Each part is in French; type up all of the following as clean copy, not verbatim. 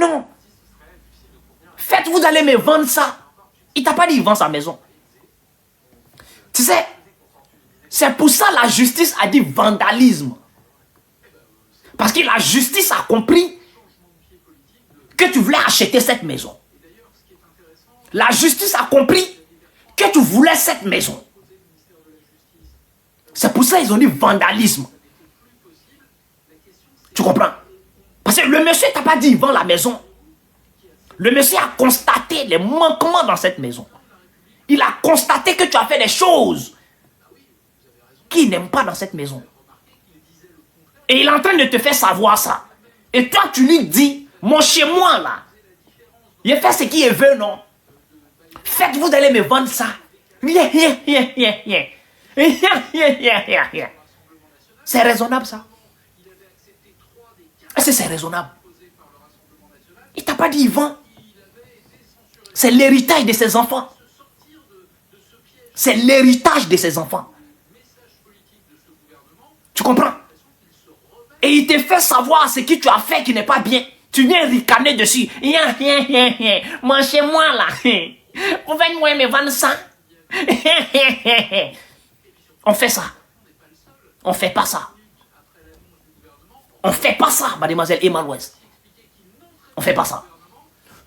Non. Faites, vous allez me vendre ça. Il t'a pas dit il vend sa maison. Tu sais, c'est pour ça la justice a dit vandalisme. Parce que la justice a compris que tu voulais acheter cette maison. La justice a compris que tu voulais cette maison. C'est pour ça qu'ils ont dit vandalisme. Tu comprends? Parce que le monsieur t'a pas dit il vend la maison. Le monsieur a constaté les manquements dans cette maison. Il a constaté que tu as fait des choses qu'il n'aime pas dans cette maison. Et il est en train de te faire savoir ça. Et toi, tu lui dis, mon chez moi là, il fait ce qu'il veut, non? Faites, vous allez me vendre ça. C'est raisonnable ça? Est-ce que c'est raisonnable? Il t'a pas dit il vend. C'est l'héritage de ses enfants. C'est l'héritage de ses enfants. Tu comprends? Et il te fait savoir ce que tu as fait qui n'est pas bien. Tu viens ricaner dessus. Mangez-moi là. Vous venez me vendre ça. On fait ça. On fait pas ça. On fait pas ça, mademoiselle Emma Louest. On fait pas ça.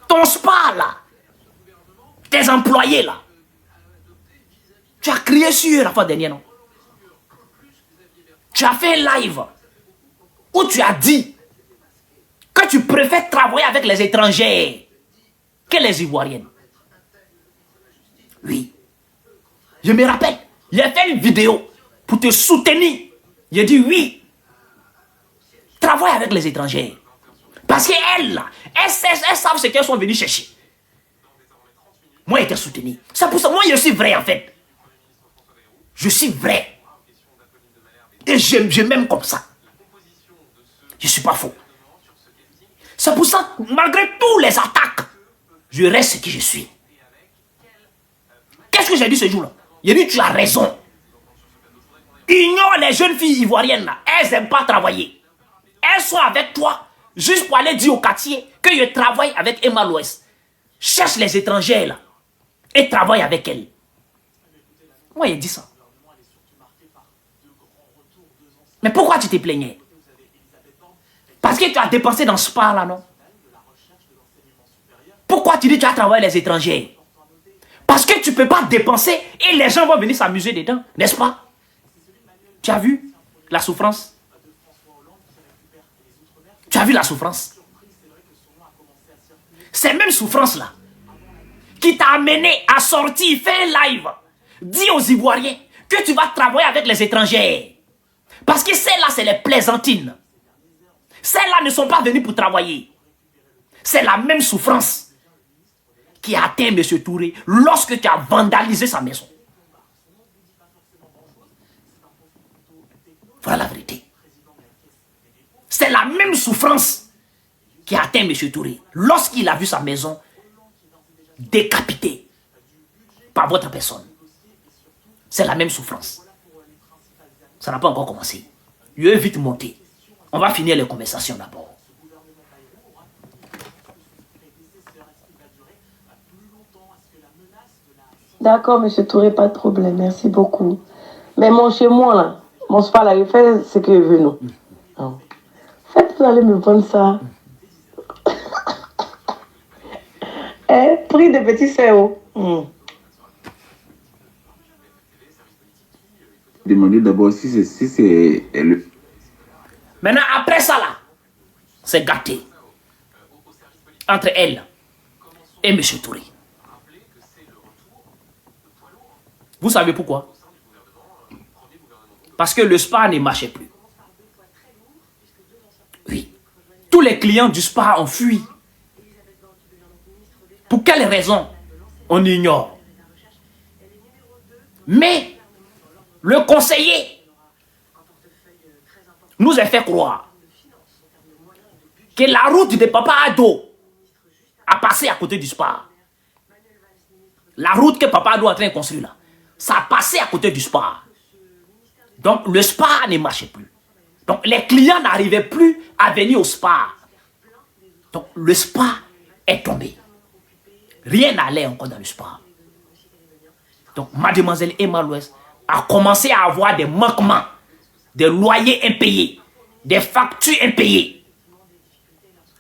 Ton spa là, tes employés là, tu as crié sur eux la fois dernière, non? Tu as fait un live où tu as dit que tu préfères travailler avec les étrangers que les Ivoiriennes. Oui. Je me rappelle, il a fait une vidéo pour te soutenir. Il a dit oui. Travaille avec les étrangers. Parce qu'elles, elles savent ce qu'elles sont venues chercher. Moi, je t'ai soutenu. C'est pour ça, moi, je suis vrai, en fait. Je suis vrai. Et je m'aime comme ça. Je ne suis pas faux. C'est pour ça, malgré tous les attaques, je reste ce que je suis. Qu'est-ce que j'ai dit ce jour-là? J'ai dit, tu as raison. Ignore les jeunes filles ivoiriennes, là. Elles n'aiment pas travailler. Elles sont avec toi, juste pour aller dire au quartier que je travaille avec Emma Louest. Cherche les étrangers, là. Et travaille avec elles. Moi, j'ai dit ça. Mais pourquoi tu te plaignais? Parce que tu as dépensé dans ce spa là, non? Pourquoi tu dis que tu as travaillé les étrangers? Parce que tu ne peux pas dépenser et les gens vont venir s'amuser dedans, n'est-ce pas? Tu as vu la souffrance? Tu as vu la souffrance? Ces mêmes souffrances là qui t'a amené à sortir, faire un live, dis aux Ivoiriens que tu vas travailler avec les étrangers. Parce que celles-là, c'est les plaisantines. Celles-là ne sont pas venues pour travailler. C'est la même souffrance qui a atteint M. Touré lorsque tu as vandalisé sa maison. Voilà la vérité. C'est la même souffrance qui a atteint M. Touré lorsqu'il a vu sa maison décapitée par votre personne. C'est la même souffrance. Ça n'a pas encore commencé. Je vais vite monter. On va finir les conversations d'abord. D'accord, monsieur Touré, pas de problème. Merci beaucoup. Mais mon chez moi, là, mon spa, là, il fait ce qu'il veut, non? Non. Faites, vous allez me prendre ça. Prix de petit CO. Demandez d'abord si c'est le... Maintenant, après ça, là, c'est gâté. Entre elle et M. Touré. Vous savez pourquoi? Parce que le spa ne marchait plus. Oui. Tous les clients du spa ont fui. Pour quelle raison? On ignore. Mais le conseiller nous a fait croire que la route de Papa Ado a passé à côté du spa. La route que Papa Ado est en train de construire là, ça a passé à côté du spa. Donc le spa ne marchait plus. Donc les clients n'arrivaient plus à venir au spa. Donc, le spa est tombé. Rien n'allait encore dans le spa. Donc, mademoiselle Emma Louest a commencé à avoir des manquements, des loyers impayés, des factures impayées.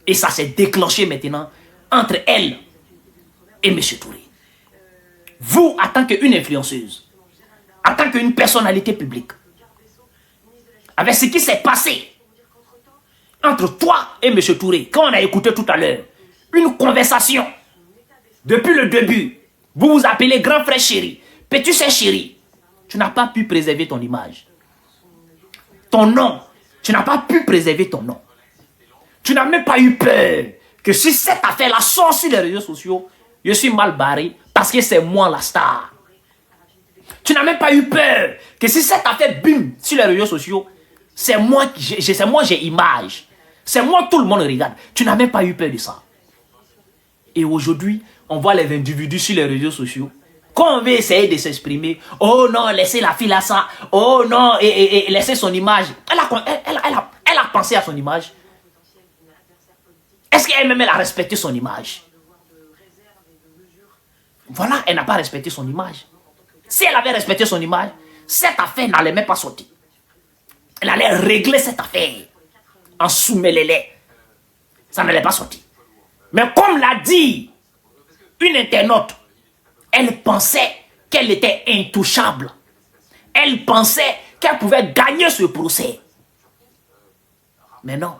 Et ça s'est déclenché maintenant entre elle et M. Touré. Vous, en tant qu'une influenceuse, en tant qu'une personnalité publique, avec ce qui s'est passé entre toi et M. Touré, quand on a écouté tout à l'heure, une conversation, depuis le début, vous vous appelez grand frère chéri, petit frère chéri, tu n'as pas pu préserver ton image. Ton nom, tu n'as pas pu préserver ton nom. Tu n'as même pas eu peur que si cette affaire-là sort sur les réseaux sociaux, je suis mal barré parce que c'est moi la star. Tu n'as même pas eu peur que si cette affaire bim sur les réseaux sociaux, c'est moi j'ai image. C'est moi tout le monde regarde. Tu n'as même pas eu peur de ça. Et aujourd'hui, on voit les individus sur les réseaux sociaux. Quand on veut essayer de s'exprimer, oh non, laissez la fille là ça, oh non, et laissez son image. Elle a pensé à son image. Est-ce qu'elle-même elle a respecté son image? Voilà, elle n'a pas respecté son image. Si elle avait respecté son image, cette affaire n'allait même pas sortir. Elle allait régler cette affaire en sous-mêlée. Ça n'allait pas sortir. Mais comme l'a dit une internaute, elle pensait qu'elle était intouchable. Elle pensait qu'elle pouvait gagner ce procès. Mais non.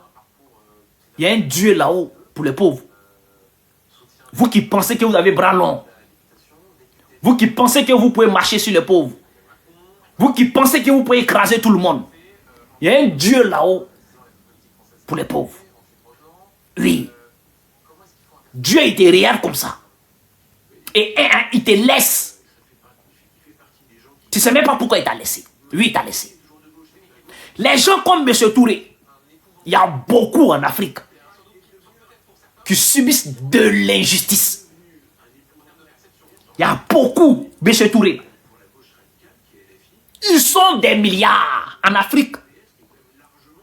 Il y a un Dieu là-haut pour les pauvres. Vous qui pensez que vous avez bras longs. Vous qui pensez que vous pouvez marcher sur les pauvres. Vous qui pensez que vous pouvez écraser tout le monde. Il y a un Dieu là-haut pour les pauvres. Oui. Dieu, il te regarde comme ça. Et il te laisse. Tu ne sais même pas pourquoi il t'a laissé. Lui, il t'a laissé. Les gens comme M. Touré, il y a beaucoup en Afrique qui subissent de l'injustice. Il y a beaucoup, M. Touré. Ils sont des milliards en Afrique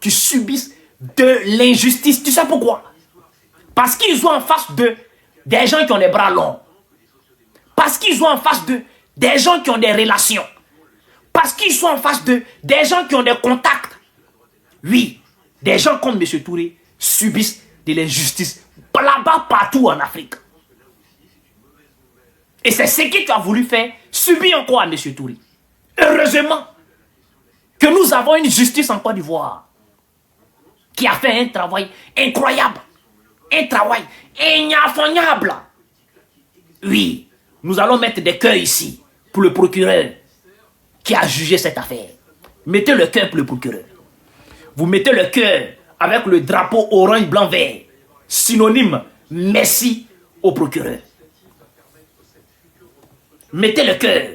qui subissent de l'injustice. Tu sais pourquoi? Parce qu'ils ont en face d'eux des gens qui ont des bras longs. Parce qu'ils ont en face d'eux des gens qui ont des relations. Parce qu'ils sont en face d'eux des gens qui ont des contacts. Oui, des gens comme M. Touré subissent de l'injustice là-bas partout en Afrique. Et c'est ce que tu as voulu faire, subir encore à M. Touré. Heureusement que nous avons une justice en Côte d'Ivoire qui a fait un travail incroyable. Un travail ignoble. Oui, nous allons mettre des cœurs ici pour le procureur qui a jugé cette affaire. Mettez le cœur pour le procureur. Vous mettez le cœur avec le drapeau orange, blanc, vert. Synonyme, merci au procureur. Mettez le cœur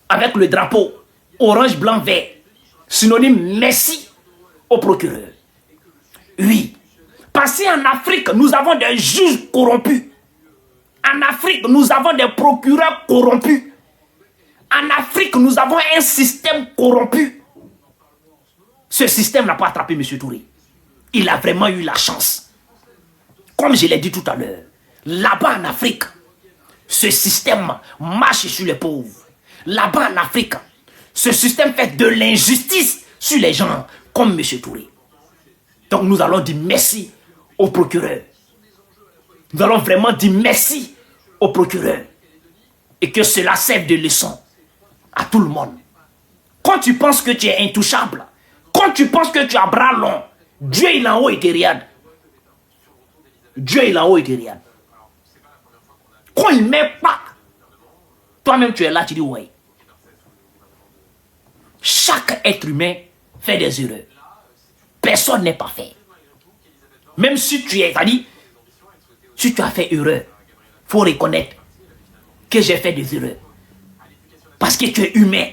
avec le drapeau orange, blanc, vert. Synonyme, merci au procureur. Oui. Parce qu'en Afrique, nous avons des juges corrompus. En Afrique, nous avons des procureurs corrompus. En Afrique, nous avons un système corrompu. Ce système n'a pas attrapé M. Touré. Il a vraiment eu la chance. Comme je l'ai dit tout à l'heure, là-bas en Afrique, ce système marche sur les pauvres. Là-bas en Afrique, ce système fait de l'injustice sur les gens comme M. Touré. Donc nous allons dire merci au procureur. Nous allons vraiment dire merci au procureur. Et que cela serve de leçon à tout le monde. Quand tu penses que tu es intouchable, quand tu penses que tu as bras long, Dieu il est en haut et te regarde. Dieu il est en haut et te regarde. Quand il ne met pas, toi-même tu es là, tu dis ouais. Chaque être humain fait des erreurs. Personne n'est parfait. Même si tu es, c'est-à-dire, si tu as fait erreur, il faut reconnaître que j'ai fait des erreurs. Parce que tu es humain.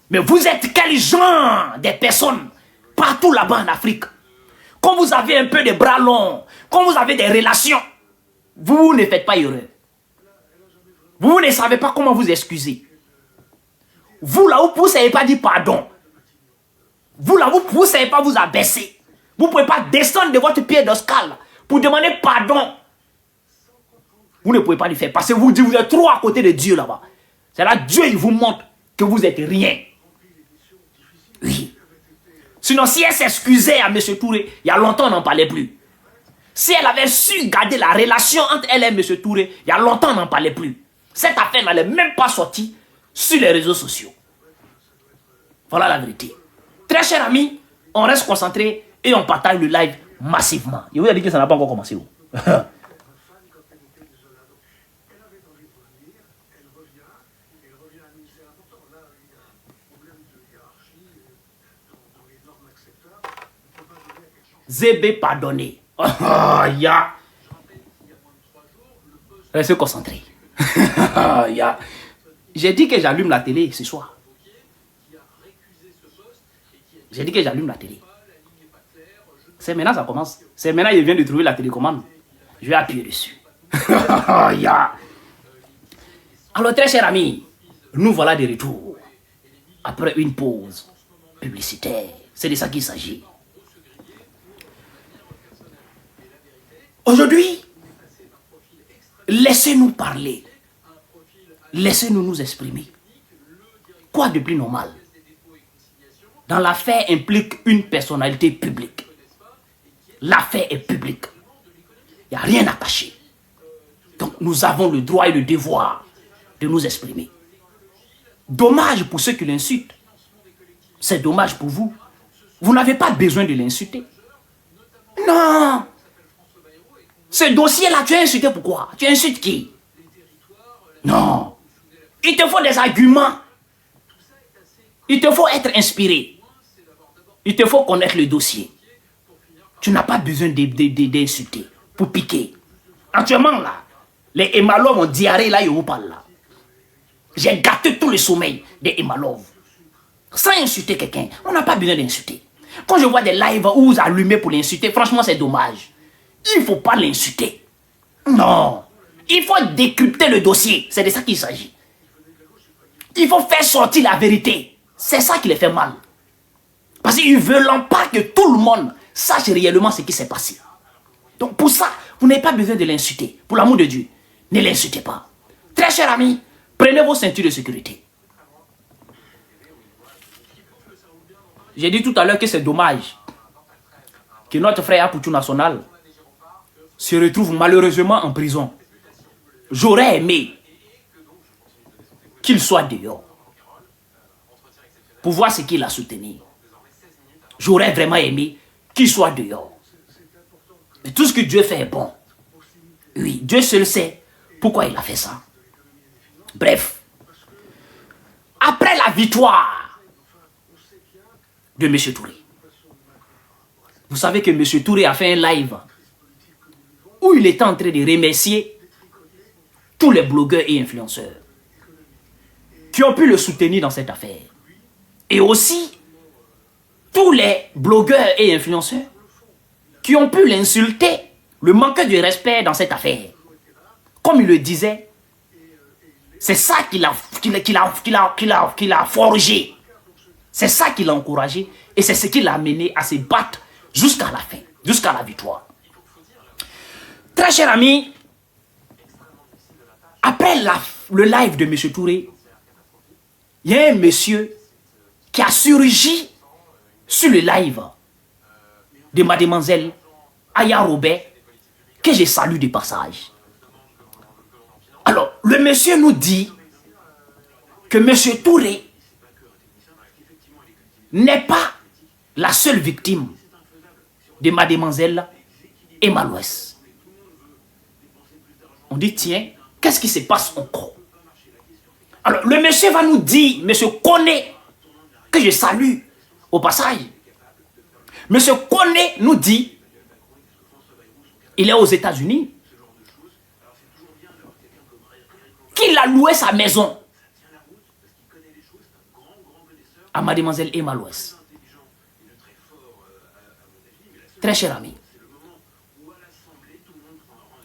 Mais vous êtes quel genre de personnes partout là-bas en Afrique? Quand vous avez un peu de bras longs, quand vous avez des relations, vous ne faites pas erreur. Vous ne savez pas comment vous excuser. Vous là, vous ne savez pas dire pardon. Vous là, vous ne savez pas vous abaisser. Vous ne pouvez pas descendre de votre pied d'escale pour demander pardon. Vous ne pouvez pas le faire parce que vous dites vous êtes trop à côté de Dieu là-bas. C'est là Dieu il vous montre que vous êtes rien. Oui. Sinon, si elle s'excusait à M. Touré, il y a longtemps on n'en parlait plus. Si elle avait su garder la relation entre elle et M. Touré, il y a longtemps on n'en parlait plus. Cette affaire n'allait même pas sortir sur les réseaux sociaux. Voilà la vérité. Très chers amis, on reste concentré et on partage le live massivement. Je vous ai dit que ça n'a pas encore commencé. Zébé pardonné. Restez concentré. J'ai dit que j'allume la télé ce soir. J'ai dit que j'allume la télé. C'est maintenant ça commence. C'est maintenant il vient de trouver la télécommande. Je vais appuyer dessus. Alors très chers amis, nous voilà de retour. Après une pause publicitaire. C'est de ça qu'il s'agit. Aujourd'hui, laissez-nous parler. Laissez-nous nous exprimer. Quoi de plus normal? Dans l'affaire implique une personnalité publique. L'affaire est publique. Il n'y a rien à cacher. Donc nous avons le droit et le devoir de nous exprimer. Dommage pour ceux qui l'insultent. C'est dommage pour vous. Vous n'avez pas besoin de l'insulter. Non. Ce dossier-là, tu as insulté pourquoi? Tu insultes qui? Non. Il te faut des arguments. Il te faut être inspiré. Il te faut connaître le dossier. Tu n'as pas besoin d'insulter pour piquer. Actuellement, là, les Emalov ont diarrhée, là, je vous parle là. J'ai gâté tout le sommeil des Emalov. Sans insulter quelqu'un, on n'a pas besoin d'insulter. Quand je vois des lives où vous allumez pour l'insulter, franchement, c'est dommage. Il ne faut pas l'insulter. Non. Il faut décrypter le dossier. C'est de ça qu'il s'agit. Il faut faire sortir la vérité. C'est ça qui les fait mal. Parce qu'ils ne veulent pas que tout le monde sache réellement ce qui s'est passé. Donc pour ça, vous n'avez pas besoin de l'insulter. Pour l'amour de Dieu, ne l'insultez pas. Très chers amis, prenez vos ceintures de sécurité. J'ai dit tout à l'heure que c'est dommage que notre frère Apoutou National se retrouve malheureusement en prison. J'aurais aimé qu'il soit dehors pour voir ce qu'il a soutenu. J'aurais vraiment aimé qu'il soit dehors. Mais tout ce que Dieu fait est bon. Oui, Dieu seul sait pourquoi il a fait ça. Bref, après la victoire de M. Touré, vous savez que M. Touré a fait un live où il était en train de remercier tous les blogueurs et influenceurs qui ont pu le soutenir dans cette affaire. Et aussi, tous les blogueurs et influenceurs qui ont pu l'insulter, le manque de respect dans cette affaire. Comme il le disait, c'est ça qu'il a forgé. C'est ça qu'il a encouragé et c'est ce qui l'a amené à se battre jusqu'à la fin, jusqu'à la victoire. Très chers amis, après le live de M. Touré, il y a un monsieur qui a surgi sur le live de mademoiselle Aya Robert, que je salue de passage. Alors, le monsieur nous dit que M. Touré n'est pas la seule victime de mademoiselle Emma Louès. On dit, tiens, qu'est-ce qui se passe encore? Alors, le monsieur va nous dire, monsieur Koné, que je salue au passage. Monsieur Koné nous dit, il est aux États-Unis, qu'il a loué sa maison à mademoiselle Emma Louès. Très cher ami,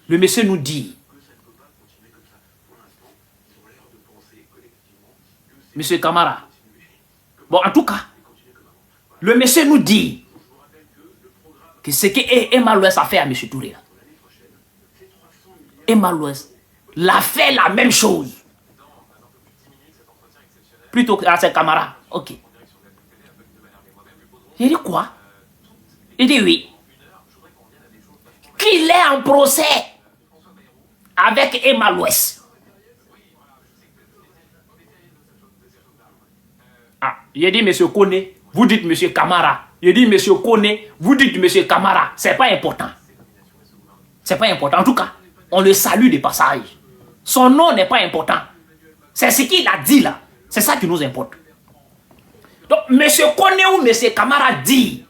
le monsieur nous dit, monsieur Camara, bon en tout cas, le monsieur nous dit que ce que Emma Louès a fait à monsieur Touré, Emma Louès l'a fait la même chose. Plutôt à ses camarades. Ok. Il dit quoi? Il dit oui. Qu'il est en procès avec Emma Louès. Ah, il dit monsieur Kone, vous dites monsieur Camara. Il dit monsieur Kone, vous dites monsieur Camara. C'est pas important. C'est pas important. En tout cas, on le salue de passage. Son nom n'est pas important. C'est ce qu'il a dit là. C'est ça qui nous importe. Donc, monsieur Kone ou monsieur Camara dit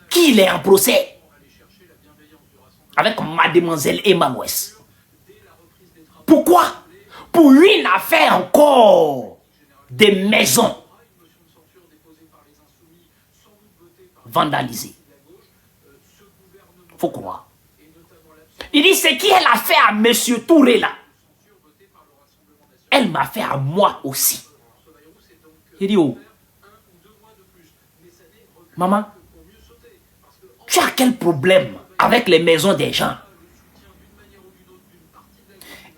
qu'il est en procès avec mademoiselle Emma Louès. Pourquoi? Pour une affaire encore des maisons vandalisées. Faut croire. Il dit, c'est qui elle a fait à monsieur Touré là? Elle m'a fait à moi aussi. Il dit, oh, maman, tu as quel problème avec les maisons des gens?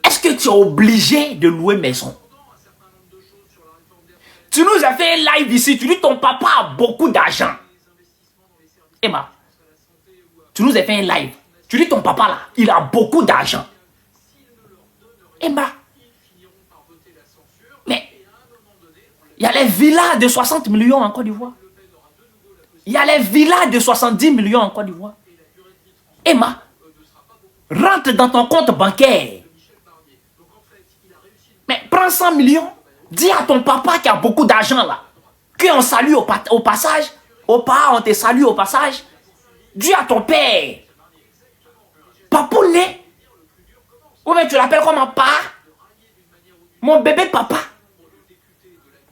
Est-ce que tu es obligé de louer maison? Tu nous as fait un live ici, tu dis ton papa a beaucoup d'argent. Emma, tu nous as fait un live. Tu dis ton papa là, il a beaucoup d'argent. Emma, mais il y a les villas de 60 millions en Côte d'Ivoire. Il y a les villas de 70 millions en Côte d'Ivoire. Emma, rentre dans ton compte bancaire. Mais prends 100 millions. Dis à ton papa qui a beaucoup d'argent là. Qu'on salue au passage. Au pas, on te salue au passage. Dis à ton père. Papounet. Ou bien tu l'appelles comment pas? Mon bébé papa.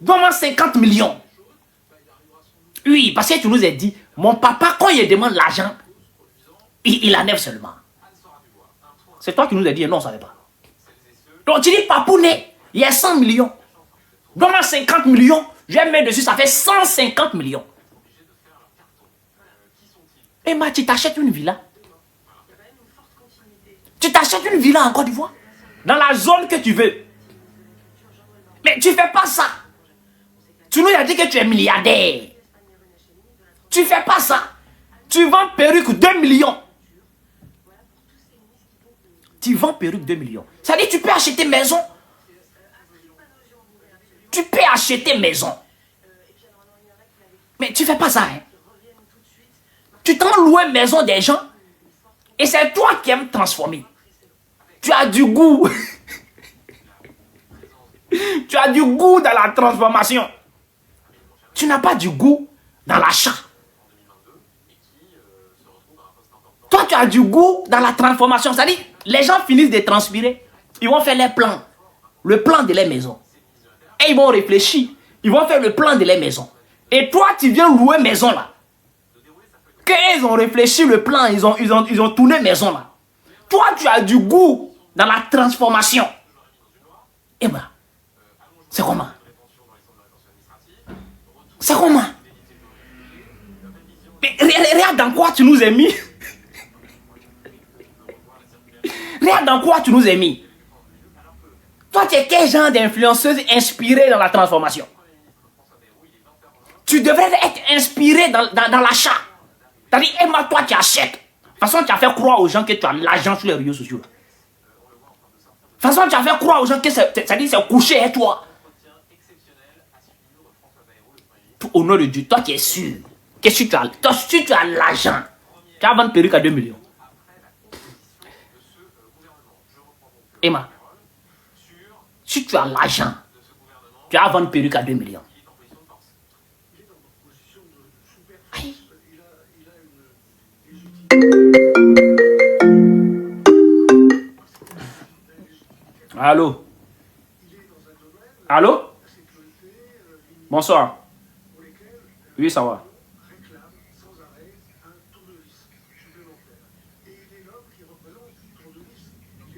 Donne-moi 50 millions. Oui, parce que tu nous as dit, mon papa, quand il demande l'argent, il enlève seulement. C'est toi qui nous as dit, non, on ne savait pas. Donc tu dis, Papounet, il y a 100 millions. Donne-moi 50 millions, je vais mettre dessus, ça fait 150 millions. Emma, tu t'achètes une villa. Tu t'achètes une villa en Côte d'Ivoire. Dans la zone que tu veux. Mais tu ne fais pas ça. Tu nous as dit que tu es milliardaire. Tu ne fais pas ça. Tu vends perruque 2 millions. Tu vends perruque 2 millions. Ça dit que tu peux acheter maison. Tu peux acheter maison. Mais tu ne fais pas ça. Hein. Tu t'en loues maison des gens. Et c'est toi qui aimes transformer. Tu as du goût. Tu as du goût dans la transformation. Tu n'as pas du goût dans l'achat. Toi, tu as du goût dans la transformation. C'est-à-dire, les gens finissent de transpirer. Ils vont faire les plans. Le plan de les maisons. Et ils vont réfléchir. Ils vont faire le plan de les maisons. Et toi, tu viens louer maison là. Qu'ils ont réfléchi le plan, ils ont tourné maison là. Toi, tu as du goût dans la transformation. Eh ben, c'est comment? C'est comment? Mais regarde dans quoi tu nous as mis. Regarde dans quoi tu nous as mis. Toi, tu es quel genre d'influenceuse inspirée dans la transformation? Tu devrais être inspiré dans l'achat. C'est-à-dire, Emma, toi, tu achètes. De toute façon, tu as fait croire aux gens que tu as l'argent sur les réseaux sociaux. De toute façon, tu as fait croire aux gens que c'est couché, hein, toi. Au nom de Dieu, toi qui es sûr que si tu as l'argent, tu vas vendre perruque à 2 millions. Emma, si tu as l'argent, tu vas vendre perruque à 2 millions. Aïe. Allô? Allô? Bonsoir. Oui, ça va.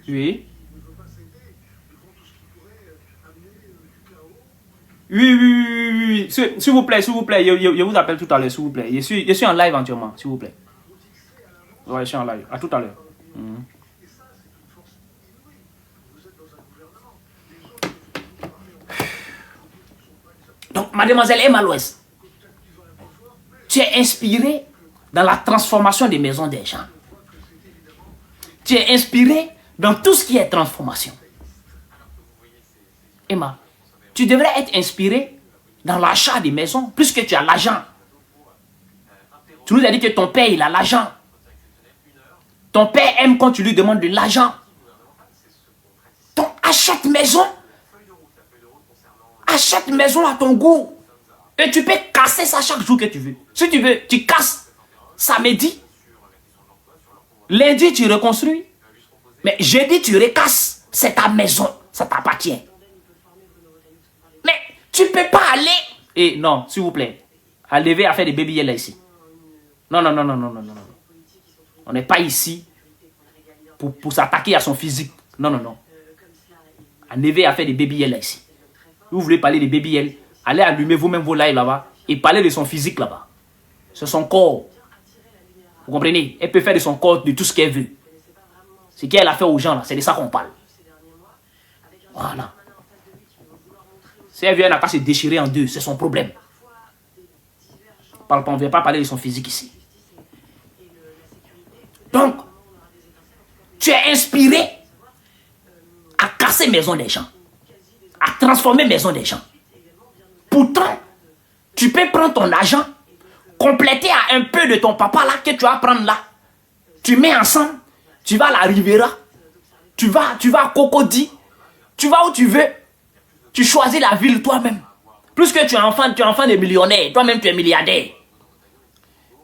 Oui. Oui. S'il vous plaît. Je vous appelle tout à l'heure, s'il vous plaît. Je suis en live entièrement, s'il vous plaît. Ouais, je suis en live. À tout à l'heure. Donc, mademoiselle Emma Louest, tu es inspirée dans la transformation des maisons des gens. Tu es inspirée dans tout ce qui est transformation. Emma, tu devrais être inspirée dans l'achat des maisons, puisque tu as l'argent. Tu nous as dit que ton père, il a l'argent. Ton père aime quand tu lui demandes de l'argent. Donc, achète maison. Achète maison à ton goût. Et tu peux casser ça chaque jour que tu veux. Si tu veux, tu casses samedi. Lundi, tu reconstruis. Mais jeudi, tu recasses. C'est ta maison. Ça t'appartient. Mais tu ne peux pas aller. Et non, s'il vous plaît. Allez à faire des baby là ici. Non. On n'est pas ici pour s'attaquer à son physique. Non. Allez à faire des baby là ici. Vous voulez parler des baby L, allez allumer vous-même vos lives là-bas et parler de son physique là-bas. C'est son corps. Vous comprenez? Elle peut faire de son corps de tout ce qu'elle veut. Ce qu'elle a fait aux gens là, c'est de ça qu'on parle. Voilà. Si elle vient à se déchirer en deux, c'est son problème. On ne vient pas parler de son physique ici. Donc, tu es inspiré à casser maison des gens. À transformer maison des gens. Pourtant, tu peux prendre ton argent, compléter à un peu de ton papa là, que tu vas prendre là. Tu mets ensemble, tu vas à la Riviera, tu vas à Cocody, tu vas où tu veux, tu choisis la ville toi-même. Plus que tu es enfant de millionnaire, toi-même tu es milliardaire.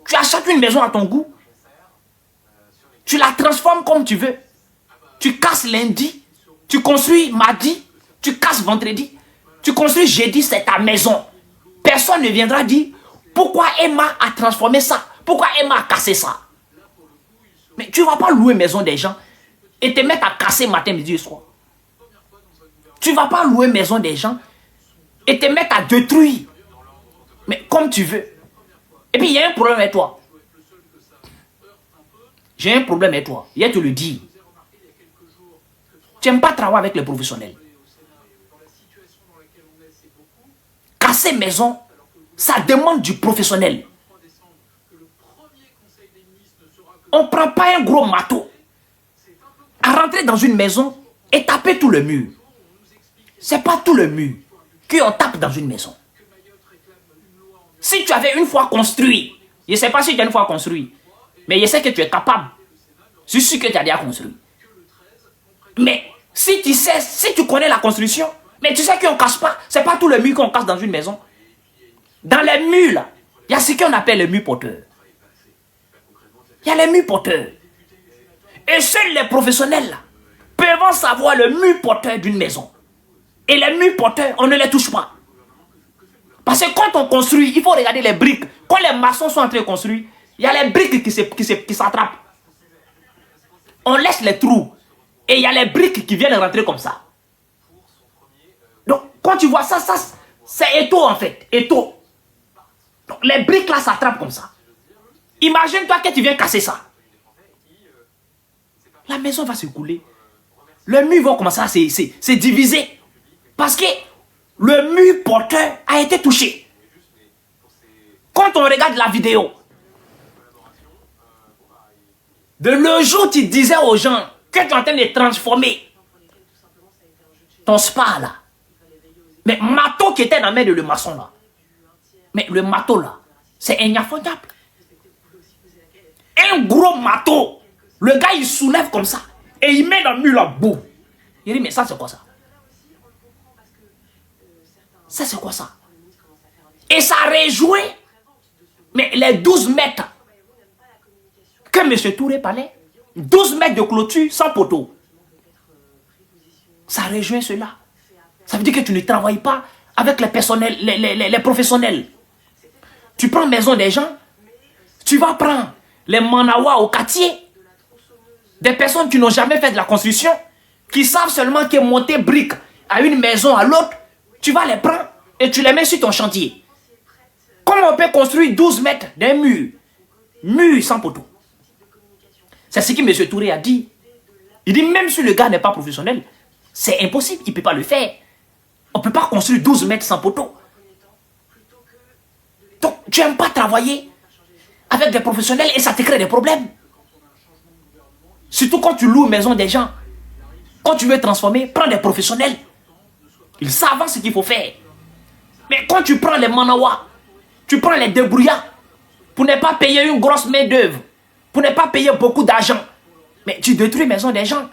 Tu achètes une maison à ton goût, tu la transformes comme tu veux. Tu casses lundi, tu construis mardi, tu casses vendredi, tu construis jeudi, c'est ta maison. Personne ne viendra dire pourquoi Emma a transformé ça, pourquoi Emma a cassé ça. Mais tu ne vas pas louer maison des gens et te mettre à casser matin, midi et soir. Tu ne vas pas louer maison des gens et te mettre à détruire. Mais comme tu veux. Et puis il y a un problème avec toi. J'ai un problème avec toi. Il y a te le dire. Tu n'aimes pas travailler avec les professionnels. Casser maison, ça demande du professionnel. On ne prend pas un gros marteau à rentrer dans une maison et taper tout le mur. Ce n'est pas tout le mur qu'on tape dans une maison. Si tu avais une fois construit, je ne sais pas si tu as une fois construit, mais je sais que tu es capable. Je suis sûr que tu as déjà construit. Mais si tu connais la construction, mais tu sais qu'on ne casse pas. Ce n'est pas tout le mur qu'on casse dans une maison. Dans les murs, là, il y a ce qu'on appelle les murs porteurs. Il y a les murs porteurs. Et seuls les professionnels là, peuvent savoir le mur porteur d'une maison. Et les murs porteurs, on ne les touche pas. Parce que quand on construit, il faut regarder les briques. Quand les maçons sont en train de construire, il y a les briques qui s'attrapent. On laisse les trous. Et il y a les briques qui viennent rentrer comme ça. Donc, quand tu vois ça, c'est étau en fait. Étau. Donc, les briques là s'attrapent comme ça. Imagine-toi que tu viens casser ça. La maison va se couler. Le mur va commencer à se diviser. Parce que le mur porteur a été touché. Quand on regarde la vidéo, de le jour où tu disais aux gens que tu es en train de transformer ton spa là, mais le marteau qui était dans la main de le maçon là, mais le marteau là, c'est inaffordable. Un gros marteau, le gars il soulève comme ça et il met dans le mur là, boum. Il dit mais ça c'est quoi ça? Ça c'est quoi ça? Et ça réjouit, mais les 12 mètres que M. Touré parlait, 12 mètres de clôture sans poteau. Ça rejoint cela. Ça veut dire que tu ne travailles pas avec les personnels, les professionnels. Tu prends maison des gens, tu vas prendre les manawa au quartier, des personnes qui n'ont jamais fait de la construction, qui savent seulement que monter briques à une maison à l'autre, tu vas les prendre et tu les mets sur ton chantier. Comment on peut construire 12 mètres d'un mur sans poteau? C'est ce que M. Touré a dit. Il dit même si le gars n'est pas professionnel, c'est impossible, il ne peut pas le faire. On ne peut pas construire 12 mètres sans poteau. Donc, tu n'aimes pas travailler avec des professionnels et ça te crée des problèmes. Surtout quand tu loues une maison des gens. Quand tu veux transformer, prends des professionnels. Ils savent ce qu'il faut faire. Mais quand tu prends les manawas, tu prends les débrouillards, pour ne pas payer une grosse main d'œuvre, pour ne pas payer beaucoup d'argent, mais tu détruis la maison des gens.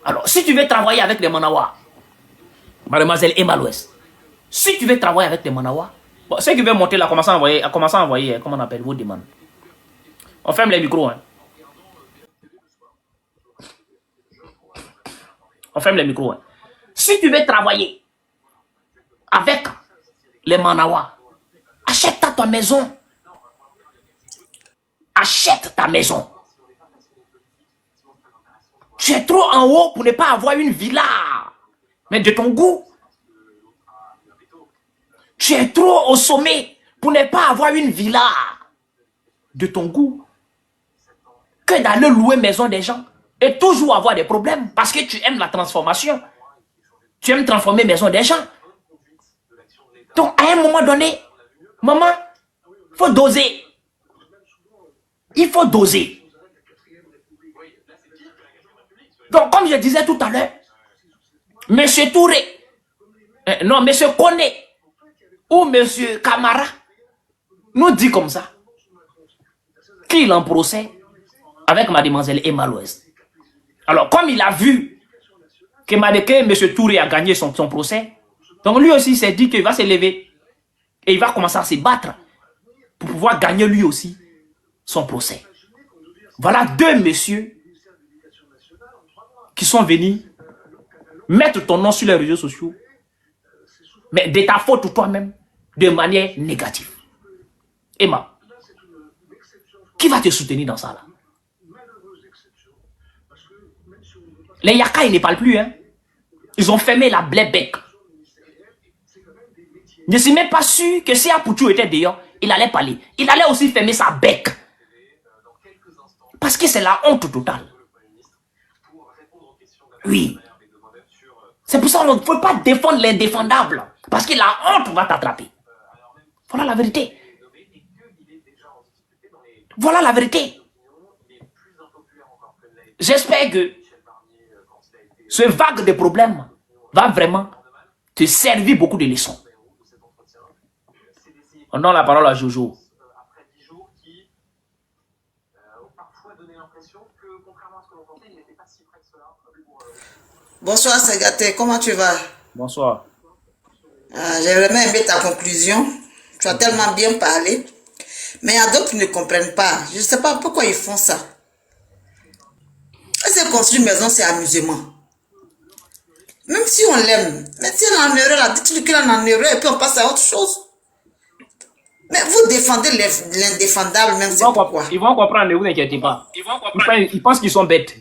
Alors, si tu veux travailler avec les manawas, mademoiselle Emma Louest, si tu veux travailler avec les manawas, bon, ceux qui veulent monter là, commencez à envoyer, comment on appelle, vos demandes. On ferme les micros. Hein. On ferme les micros. Hein. Si tu veux travailler avec les manawas, achète ta maison. Achète ta maison. Tu es trop en haut pour ne pas avoir une villa. Mais de ton goût. Tu es trop au sommet pour ne pas avoir une villa. De ton goût. Que d'aller louer maison des gens. Et toujours avoir des problèmes. Parce que tu aimes la transformation. Tu aimes transformer maison des gens. Donc à un moment donné, maman, il faut doser. Il faut doser. Donc, comme je disais tout à l'heure, M. Touré, non, M. Koné, ou M. Camara, nous dit comme ça, qu'il est en procès avec mademoiselle Emma Louest. Alors, comme il a vu que M. Touré a gagné son procès, donc lui aussi s'est dit qu'il va se lever et il va commencer à se battre pour pouvoir gagner lui aussi son procès. Voilà deux messieurs qui sont venus mettre ton nom sur les réseaux sociaux, mais de ta faute toi-même, de manière négative. Emma, qui va te soutenir dans ça là? Les Yaka, ils ne parlent plus, hein. Ils ont fermé la Blébec. Je ne suis même pas sûr que si Apoutou était dehors, il allait parler. Il allait aussi fermer sa bec. Parce que c'est la honte totale. Oui. C'est pour ça qu'il ne faut pas défendre l'indéfendable. Parce que la honte va t'attraper. Voilà la vérité. Voilà la vérité. J'espère que ce vague de problèmes va vraiment te servir beaucoup de leçons. On donne la parole à Jojo. Bonsoir Sagaté, comment tu vas? Bonsoir. J'ai vraiment aimé ta conclusion. Tu as tellement bien parlé. Mais il y a d'autres qui ne comprennent pas. Je ne sais pas pourquoi ils font ça. Est-ce que construire une maison, c'est amusement? Même si on l'aime, mais si elle est en erreur, dites-lui qu'elle est en erreur et puis on passe à autre chose. Mais vous défendez l'indéfendable, même c'est pourquoi. Ils vont comprendre, ne vous inquiétez pas. Ils pensent qu'ils sont bêtes.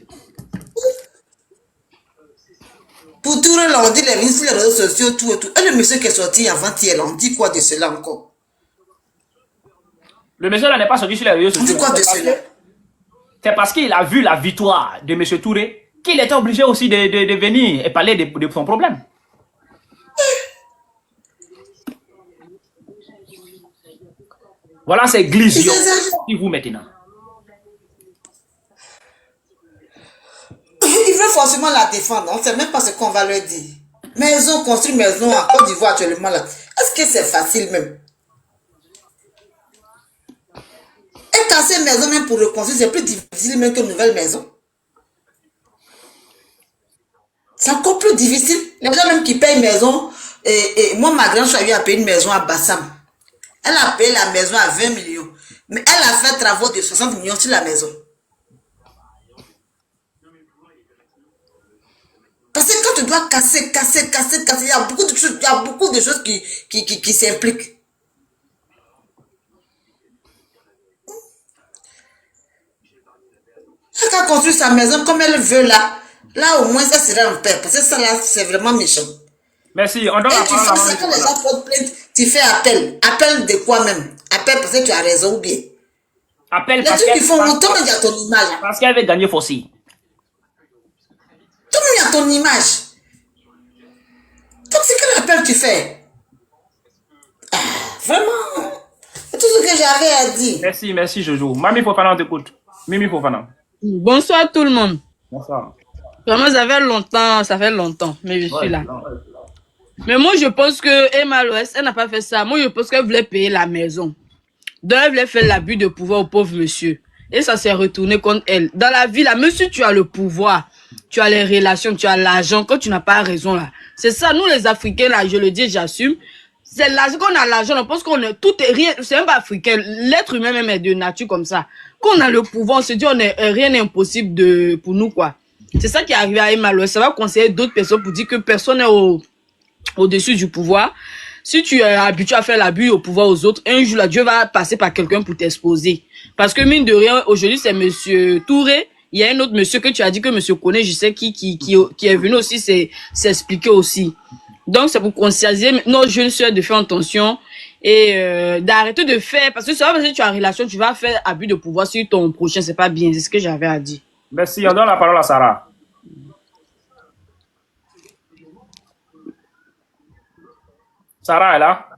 Pour tout le monde, on dit les lignes sur les réseaux sociaux, tout et tout. Et le monsieur qui est sorti avant-hier, on dit quoi de cela encore? Le monsieur là n'est pas sorti sur les réseaux sociaux. On dit quoi de cela? C'est parce qu'il a vu la victoire de M. Touré qu'il était obligé aussi de venir et parler de son problème. Voilà ces glisions qui vous maintenant. Il veut forcément la défendre. On ne sait même pas ce qu'on va leur dire. Maison, construire maison en Côte d'Ivoire actuellement là. Est-ce que c'est facile même? Et casser une maison même pour reconstruire, c'est plus difficile même qu'une nouvelle maison. C'est encore plus difficile. Les gens même qui payent une maison, et moi ma grande soeur a payé une maison à Bassam. Elle a payé la maison à 20 millions. Mais elle a fait travaux de 60 millions sur la maison. Parce que quand tu dois casser, il y a beaucoup de choses qui s'impliquent. Elle a construit sa maison comme elle veut là. Là au moins ça sera en paix. Parce que ça là c'est vraiment méchant. Merci. On donne la parole à Quand les gens portent plainte, tu fais appel. Appel de quoi même? Appel parce que tu as raison ou bien? Appelle Les trucs qu'ils font, toi-même, il y a ton image. parce qu'elle veut gagner forcé. Toi-même, il y a ton image. Donc, c'est quel appel tu fais? Vraiment. C'est tout ce que j'avais à dire. Merci, Jojo. Mami Fofana, on t'écoute. Mimi Fofana. Bonsoir tout le monde. Bonsoir. Vraiment, ça fait longtemps, mais je suis là. Mais moi, je pense que Emma Loès, elle n'a pas fait ça. Moi, je pense qu'elle voulait payer la maison. Donc, elle voulait faire l'abus de pouvoir au pauvre monsieur. Et ça s'est retourné contre elle. Dans la vie, là, monsieur, tu as le pouvoir, tu as les relations, tu as l'argent. Quand tu n'as pas raison, là. C'est ça, nous les Africains, là, je le dis, j'assume. C'est l'argent qu'on a l'argent, on pense qu'on est tout est rien, c'est même pas africain. L'être humain même est de nature comme ça. Quand on a le pouvoir, on se dit rien n'est impossible pour nous, quoi. C'est ça qui est arrivé à Emma Loès. Ça va conseiller d'autres personnes pour dire que personne n'est au-dessus du pouvoir. Si tu es habitué à faire l'abus au pouvoir aux autres, un jour là, Dieu va passer par quelqu'un pour t'exposer. Parce que mine de rien, aujourd'hui, c'est monsieur Touré. Il y a un autre monsieur que tu as dit que monsieur connaît, je sais qui est venu aussi s'expliquer aussi. Donc, c'est pour conscientiser nos jeunes sœurs de faire attention et d'arrêter de faire, parce que c'est pas parce que tu as une relation, tu vas faire abus de pouvoir sur ton prochain, c'est pas bien, c'est ce que j'avais à dire. Merci, on donne la parole à Sarah. Sarah est là?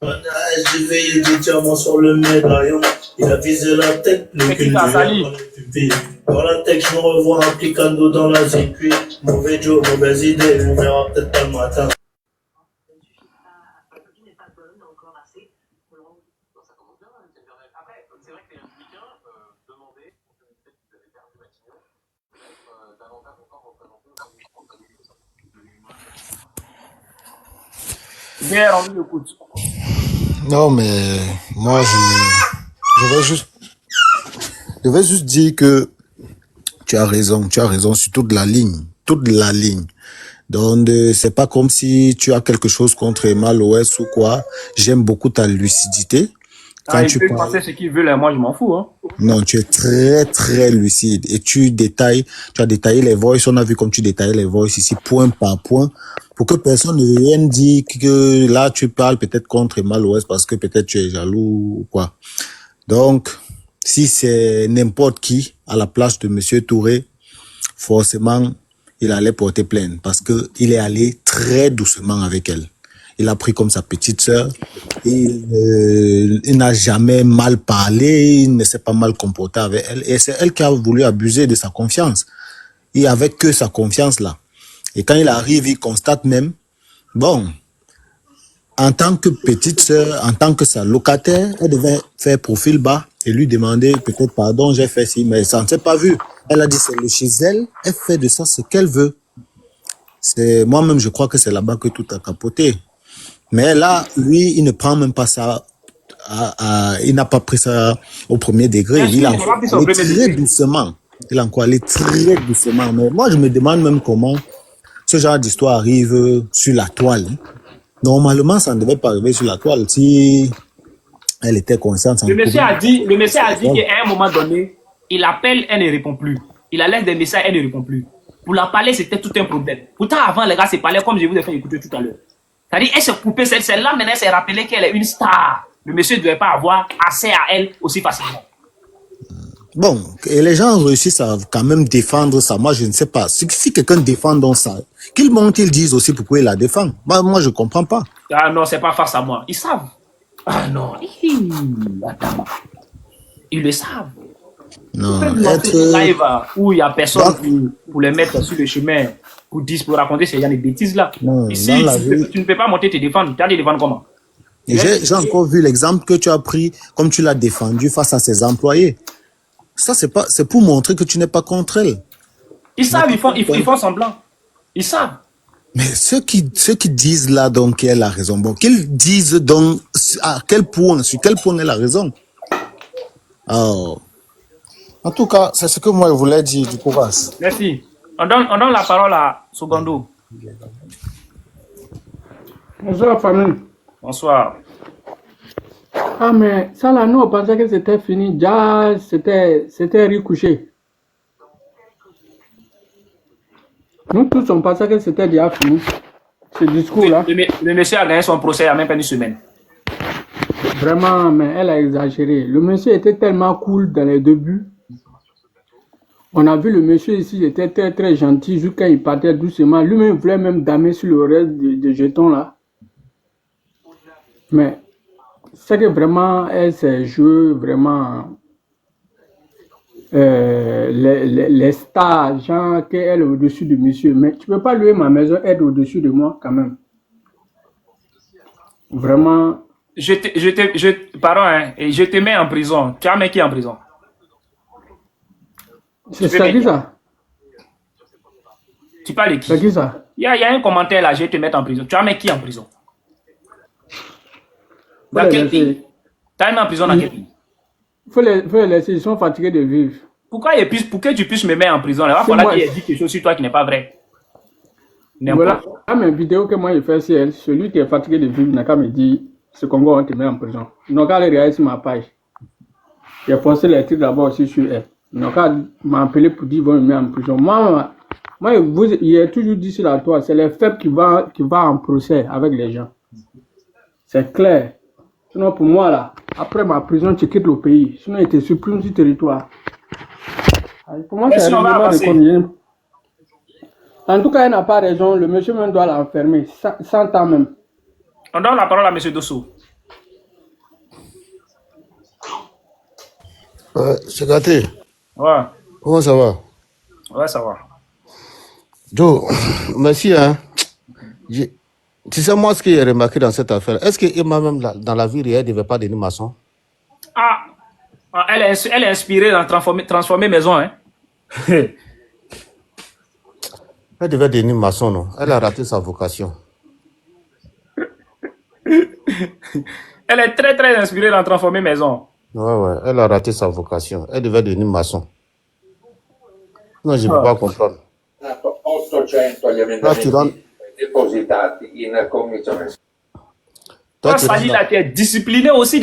Je vais des diamants sur le médaillon. Il a visé la tête, le cul dans la tête, je me revois applicando dans la zécuit. Mauvais Joe, mauvaise idée, on verra peut-être pas le matin. Bien, on vous écoute. Non, mais moi, je vais juste dire que tu as raison sur toute la ligne. Donc, c'est pas comme si tu as quelque chose contre Emma Loès ou quoi. J'aime beaucoup ta lucidité. Quand il peut penser ce qu'il veut, moi, je m'en fous, hein. Non, tu es très, très lucide et tu as détaillé les voices. On a vu comme tu détaillais les voices ici, point par point, pour que personne ne vienne dire que là, tu parles peut-être contre Emma Loès parce que peut-être tu es jaloux ou quoi. Donc, si c'est n'importe qui à la place de Monsieur Touré, forcément, il allait porter plainte parce que il est allé très doucement avec elle. Il a pris comme sa petite sœur. Il n'a jamais mal parlé, il ne s'est pas mal comporté avec elle. Et c'est elle qui a voulu abuser de sa confiance. Il avait que sa confiance là. Et quand il arrive, il constate même, bon, en tant que petite sœur, en tant que sa locataire, elle devait faire profil bas et lui demander peut-être pardon, j'ai fait ci, mais ça ne s'est pas vu. Elle a dit c'est le chez elle, elle fait de ça ce qu'elle veut. C'est moi-même, je crois que c'est là-bas que tout a capoté. Mais là, lui, il ne prend même pas ça, il n'a pas pris ça au premier degré. Il a allé très doucement. Il a encore allé très doucement. Mais moi, je me demande même comment ce genre d'histoire arrive sur la toile. Normalement, ça ne devait pas arriver sur la toile si elle était consciente. Le monsieur a dit qu'à un moment donné, il appelle, elle ne répond plus. Il a laissé des messages, elle ne répond plus. Pour la parler, c'était tout un problème. Pourtant, avant, les gars se parlaient comme je vous ai fait écouter tout à l'heure. C'est-à-dire, elle s'est coupée, celle-là, maintenant, elle s'est rappelée qu'elle est une star. Le monsieur ne devait pas avoir accès à elle aussi facilement. Bon, et les gens réussissent à quand même défendre ça. Moi, je ne sais pas. Si quelqu'un défend donc ça, qu'ils montent, ils disent aussi pourquoi il la défend. Moi, je ne comprends pas. Ah non, c'est pas face à moi. Ils savent. Ah non. Attends. Ils le savent. Non, live où il n'y a personne pour les mettre sur le chemin pour raconter ces gens de bêtises-là. Non, ici, tu ne peux pas monter te défendre. Tu as des défendre comment? J'ai encore vu l'exemple que tu as pris, comme tu l'as défendu face à ses employés. Ça, c'est pour montrer que tu n'es pas contre elle. Ils savent, ils font semblant. Ils savent. Mais ceux qui disent là donc qu'elle a raison, bon, qu'ils disent donc sur quel point elle a raison. Oh. En tout cas, c'est ce que moi je voulais dire du courage. Merci. On donne la parole à Sogondo. Bonsoir famille. Bonsoir. Ah mais ça là, nous on pensait que c'était fini, déjà c'était recouché. Nous tous, on pensait que c'était déjà fini. Ce discours-là. Le monsieur a gagné son procès il n'y a même pas une semaine. Vraiment, mais elle a exagéré. Le monsieur était tellement cool dans les débuts. On a vu le monsieur ici, il était très très gentil jusqu'à il partait doucement. Lui-même voulait même damer sur le reste des jetons là. Mais c'est que vraiment, elle s'est jouée vraiment les stars, genre qu'elle est au-dessus du monsieur. Mais tu peux pas louer ma maison, être au-dessus de moi quand même. Vraiment. Pardon, hein, et je te mets en prison. Tu as mis qui en prison? C'est qui ça? Tu parles de qui? C'est qui ça? Il y a un commentaire là, je vais te mettre en prison. Tu as mis qui en prison? Dans quel pays? Tu as mis en prison dans quel pays? Faut les laisser, ils sont fatigués de vivre. Pour que tu puisses me mettre en prison, il va falloir qu'il ait dit quelque chose sur toi qui n'est pas vrai. Voilà, mes vidéos que moi je fais sur elle, celui qui est fatigué de vivre n'a qu'à me dire ce Congo on te met en prison. Ils n'ont qu'à aller regarder sur ma page. J'ai posté les titres d'abord aussi sur elle. Ils n'ont qu'à m'appeler pour dire qu'ils vont me mettre en prison. Moi il a toujours dit sur la toile, c'est les faibles qui va en procès avec les gens. C'est clair. Sinon pour moi là, après ma prison, tu quittes le pays. Sinon il te supprime du territoire. Pour moi c'est un règlement de combien. En tout cas, elle n'a pas raison. Le monsieur même doit l'enfermer, 100 ans même. On donne la parole à M. Dosso. C'est gâté. Ouais. Comment ça va? Ouais, ça va. Joe, merci. Hein. Tu sais, moi, ce que j'ai remarqué dans cette affaire, est-ce que Emma, même dans la vie réelle, ne devait pas devenir maçon? Elle est inspirée dans transformer maison. Hein. Elle devait devenir maçon, non? Elle a raté sa vocation. Elle est très, très inspirée dans transformer maison. Ouais, elle a raté sa vocation. Elle devait devenir maçon. Non, je ne peux pas comprendre. 800 gli emendamenti depositati in commissione. Toi, Sali, là, tu es discipliné aussi.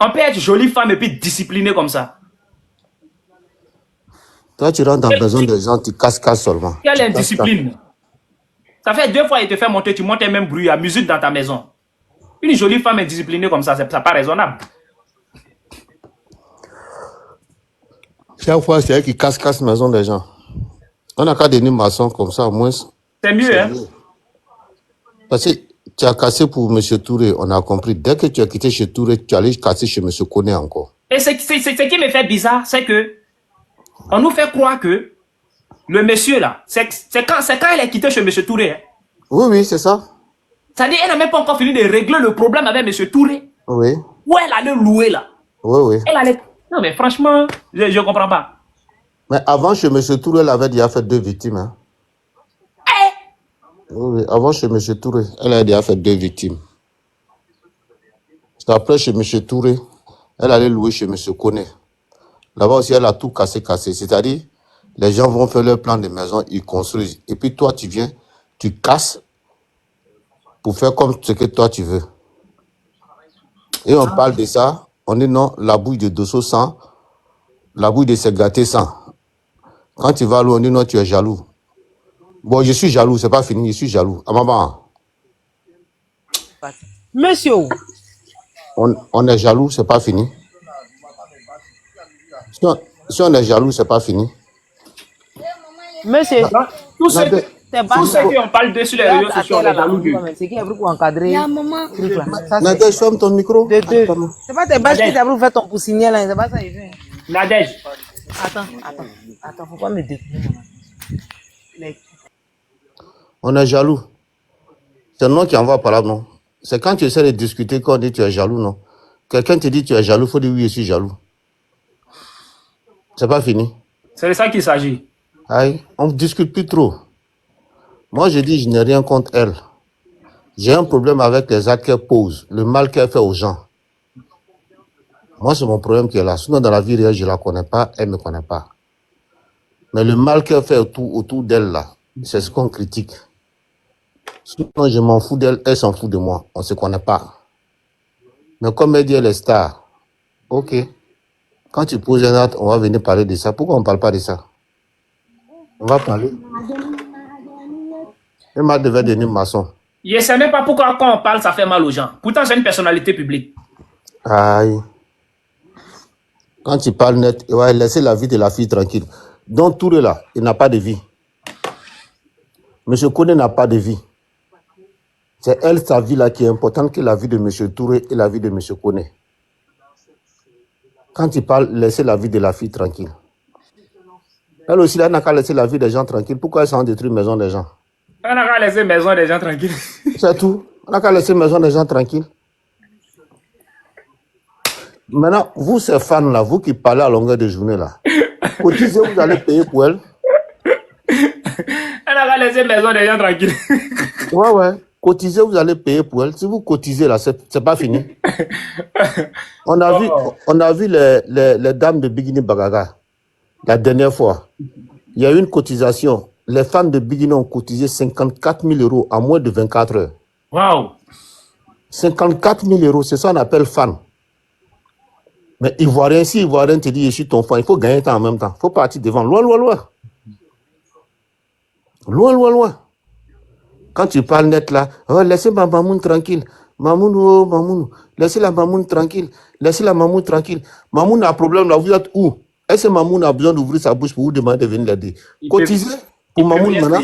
On peut être jolie femme et puis disciplinée comme ça. Toi, tu rentres dans la maison des gens, tu casses seulement. Quelle indiscipline. Ça fait 2 fois qu'il te fait monter, tu montes un même bruit à musique dans ta maison. Une jolie femme indisciplinée comme ça, c'est pas raisonnable. Chaque fois, c'est elle qui casse la maison des gens. On n'a qu'à devenir maçon comme ça, au moins. C'est mieux, hein? Parce que tu as cassé pour M. Touré, on a compris. Dès que tu as quitté chez Touré, tu allais casser chez M. Koné encore. Et ce qui me fait bizarre, c'est que on nous fait croire que le monsieur là, c'est quand elle est quittée chez M. Touré. Hein. Oui, c'est ça. C'est-à-dire qu'elle n'a même pas encore fini de régler le problème avec M. Touré. Oui. Où elle allait louer là. Oui. Elle allait... Non mais franchement, je ne comprends pas. Mais avant, chez M. Touré, elle avait déjà fait 2 victimes. Hein. Oui, avant, chez M. Touré, elle a déjà fait 2 victimes. C'est après, chez M. Touré, elle allait louer chez M. Koné. Là-bas aussi, elle a tout cassé. C'est-à-dire, les gens vont faire leur plan de maison, ils construisent. Et puis toi, tu viens, tu casses pour faire comme ce que toi, tu veux. Et on parle de ça, on dit non, la bouille de Dosso sans, la bouille de Segaté sans. Quand tu vas louer, on dit non, tu es jaloux. Bon, je suis jaloux, c'est pas fini, je suis jaloux. À maman. Monsieur. On est jaloux, c'est pas fini. Si on est jaloux, c'est pas fini. Monsieur. Tout ce qu'on parle de sur les réseaux sociaux, on est jaloux. C'est qui a voulu encadrer. Nadège, ferme ton micro. C'est pas tes bâches qui t'a voulu faire ton poussinier là, c'est pas ça. Nadège. Attends, faut pas me détenir. On est jaloux. C'est le nom qui envoie par là, non? C'est quand tu essaies de discuter qu'on dit tu es jaloux, non? Quelqu'un te dit tu es jaloux, il faut dire oui, je suis jaloux. C'est pas fini. C'est de ça qu'il s'agit. Aïe, on ne discute plus trop. Moi, je dis, je n'ai rien contre elle. J'ai un problème avec les actes qu'elle pose, le mal qu'elle fait aux gens. Moi, c'est mon problème qui est là. Sinon, dans la vie réelle, je ne la connais pas, elle ne me connaît pas. Mais le mal qu'elle fait autour d'elle, là, c'est ce qu'on critique. Sinon, je m'en fous d'elle, elle s'en fout de moi. On ne se connaît pas. Mais comme elle dit, elle est star. Ok. Quand tu poses un acte, on va venir parler de ça. Pourquoi on ne parle pas de ça? On va parler. Emma devait devenir maçon. Je ne sais même pas pourquoi quand on parle, ça fait mal aux gens. Pourtant, c'est une personnalité publique. Aïe. Quand tu parles net, il va laisser la vie de la fille tranquille. Donc, Touré là, il n'a pas de vie. Monsieur Koné n'a pas de vie. C'est elle, sa vie là, qui est importante que la vie de Monsieur Touré et la vie de Monsieur Koné. Quand tu parles, laissez la vie de la fille tranquille. Elle aussi, elle n'a qu'à laisser la vie des gens tranquille. Pourquoi elle s'en détruit la maison des gens? On n'a qu'à laisser maison des gens tranquilles. C'est tout. On n'a qu'à laisser la maison des gens tranquille. Maintenant, vous, ces fans-là, vous qui parlez à longueur de journée, là, cotisez, vous allez payer pour elle. On n'a qu'à laisser maison des gens tranquilles. Ouais. Cotisez, vous allez payer pour elle. Si vous cotisez, là, c'est pas fini. On a vu les dames de Bikini Bagaga la dernière fois. Il y a eu une cotisation. Les fans de Bikini ont cotisé 54 000 € en moins de 24 heures. Waouh! 54 000 €, c'est ça qu'on appelle fan. Mais Ivoirien, si Ivoirien te dit je suis ton fan, il faut gagner temps en même temps. Il faut partir devant. Loin. Loin. Quand tu parles net là, oh, laissez ma mamoun tranquille. Mamoun. Laissez la mamoun tranquille. Mamoun a un problème là, vous êtes où? Est-ce que Mamoun a besoin d'ouvrir sa bouche pour vous demander de venir l'aider? Cotisez pour Mamoun maintenant.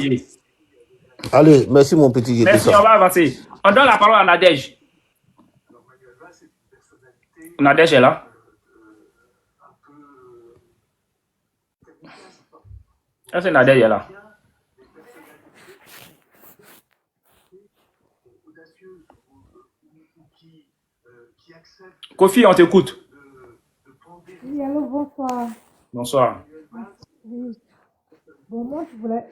Allez, merci mon petit. Merci, on va avancer. On donne la parole à Nadège. Nadège est là. Est-ce que Nadège est là? Kofi, on t'écoute. Oui, allô, bonsoir. Bonsoir. Oui. Bon, moi, je voulais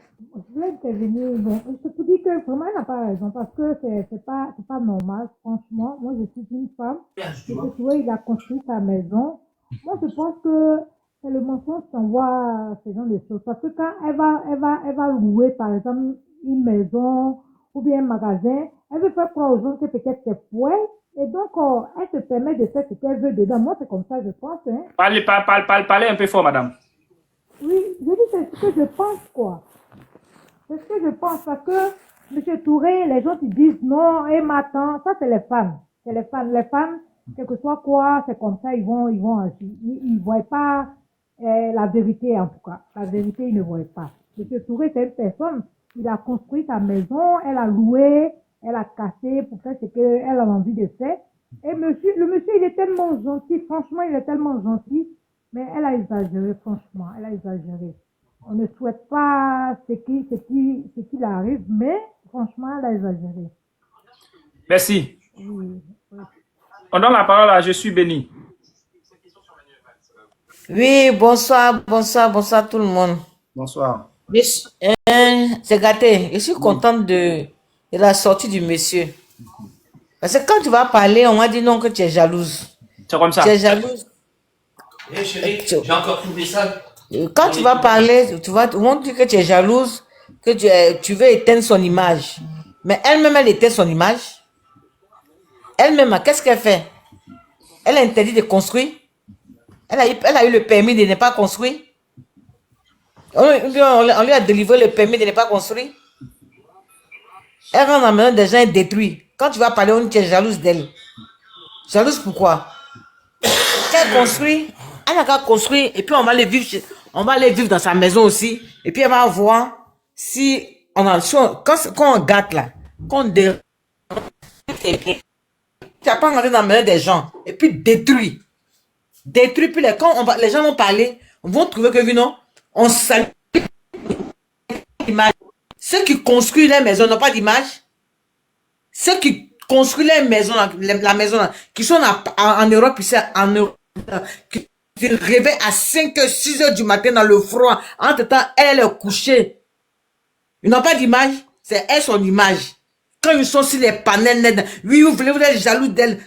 intervenir. Bon, je peux dire que vraiment, elle n'a pas raison parce que c'est pas normal, franchement. Moi, je suis une femme. Et que tu vois, il a construit sa maison. Moi, je pense que c'est le mensonge qui envoie ce genre de choses. Parce que quand elle va louer, par exemple, une maison ou bien un magasin, elle veut faire croire aux gens que peut-être c'est pour elle. Et donc, elle se permet de faire ce qu'elle veut dedans. Moi, c'est comme ça, je pense. Hein. Parlez un peu fort, madame. Oui, je dis c'est ce que je pense, quoi. C'est ce que je pense, parce que, M. Touré, les gens qui disent non, et maintenant, ça, c'est les fans. C'est les fans. Les fans, quel que soit quoi, c'est comme ça, ils vont agir. Ils ne voient pas la vérité, en tout cas. La vérité, ils ne voient pas. M. Touré, c'est une personne, il a construit sa maison, elle a loué, elle a cassé pour faire ce qu'elle a envie de faire. Et le monsieur, il est tellement gentil, franchement, il est tellement gentil, mais elle a exagéré, franchement, elle a exagéré. On ne souhaite pas ce qu'il arrive, mais franchement, elle a exagéré. Merci. Oui. On donne la parole à Je suis béni. Oui, bonsoir tout le monde. Bonsoir. C'est gâté. Je suis contente de la sortie du monsieur. Parce que quand tu vas parler, on m'a dit non que tu es jalouse. C'est comme ça. Tu es jalouse. Eh chérie, j'ai encore trouvé ça. Quand tu vas parler, on va dire que tu es jalouse, que tu veux éteindre son image. Mais elle-même, elle éteint son image. Elle-même, qu'est-ce qu'elle fait? Elle a interdit de construire. Elle a eu le permis de ne pas construire. On lui a délivré le permis de ne pas construire. Elle rentre dans la maison des gens et détruit. Quand tu vas parler, on dit que tu es jalouse d'elle. Jalouse pourquoi? Elle construit, elle n'a qu'à construire et puis on va aller vivre dans sa maison aussi. Et puis elle va voir si quand on gâte là, quand on dérange, tu n'as pas rentré dans la maison des gens et puis détruit. Détruit, puis les gens vont parler, vont trouver que non, on salue l'image. Ceux qui construisent les maisons n'ont pas d'image. Ceux qui construisent les maisons, la maison, qui sont en Europe, ici, en Europe, qui se réveillent à 5h, 6h du matin dans le froid. Entre-temps, elle est couchée. Ils n'ont pas d'image. C'est elle son image. Quand ils sont sur les panels net, oui, vous êtes jaloux d'elle.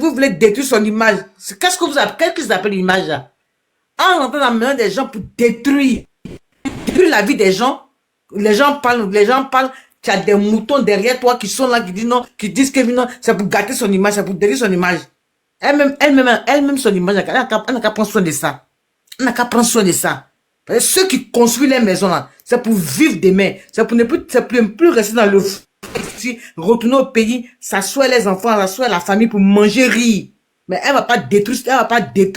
Vous voulez détruire son image. Qu'est-ce qu'ils appellent l'image là? En rentrant dans la maison des gens pour détruire la vie des gens. Les gens parlent, tu as des moutons derrière toi qui sont là, qui disent non, qui disent que non, c'est pour gâter son image, c'est pour détruire son image. Elle-même son image, elle n'a qu'à prendre soin de ça. Elle n'a qu'à prendre soin de ça. Parce que ceux qui construisent les maisons là, c'est pour vivre demain. C'est pour ne plus rester dans le retourner au pays, s'asseoir les enfants, s'asseoir la famille pour manger, rire. Mais elle va pas détruire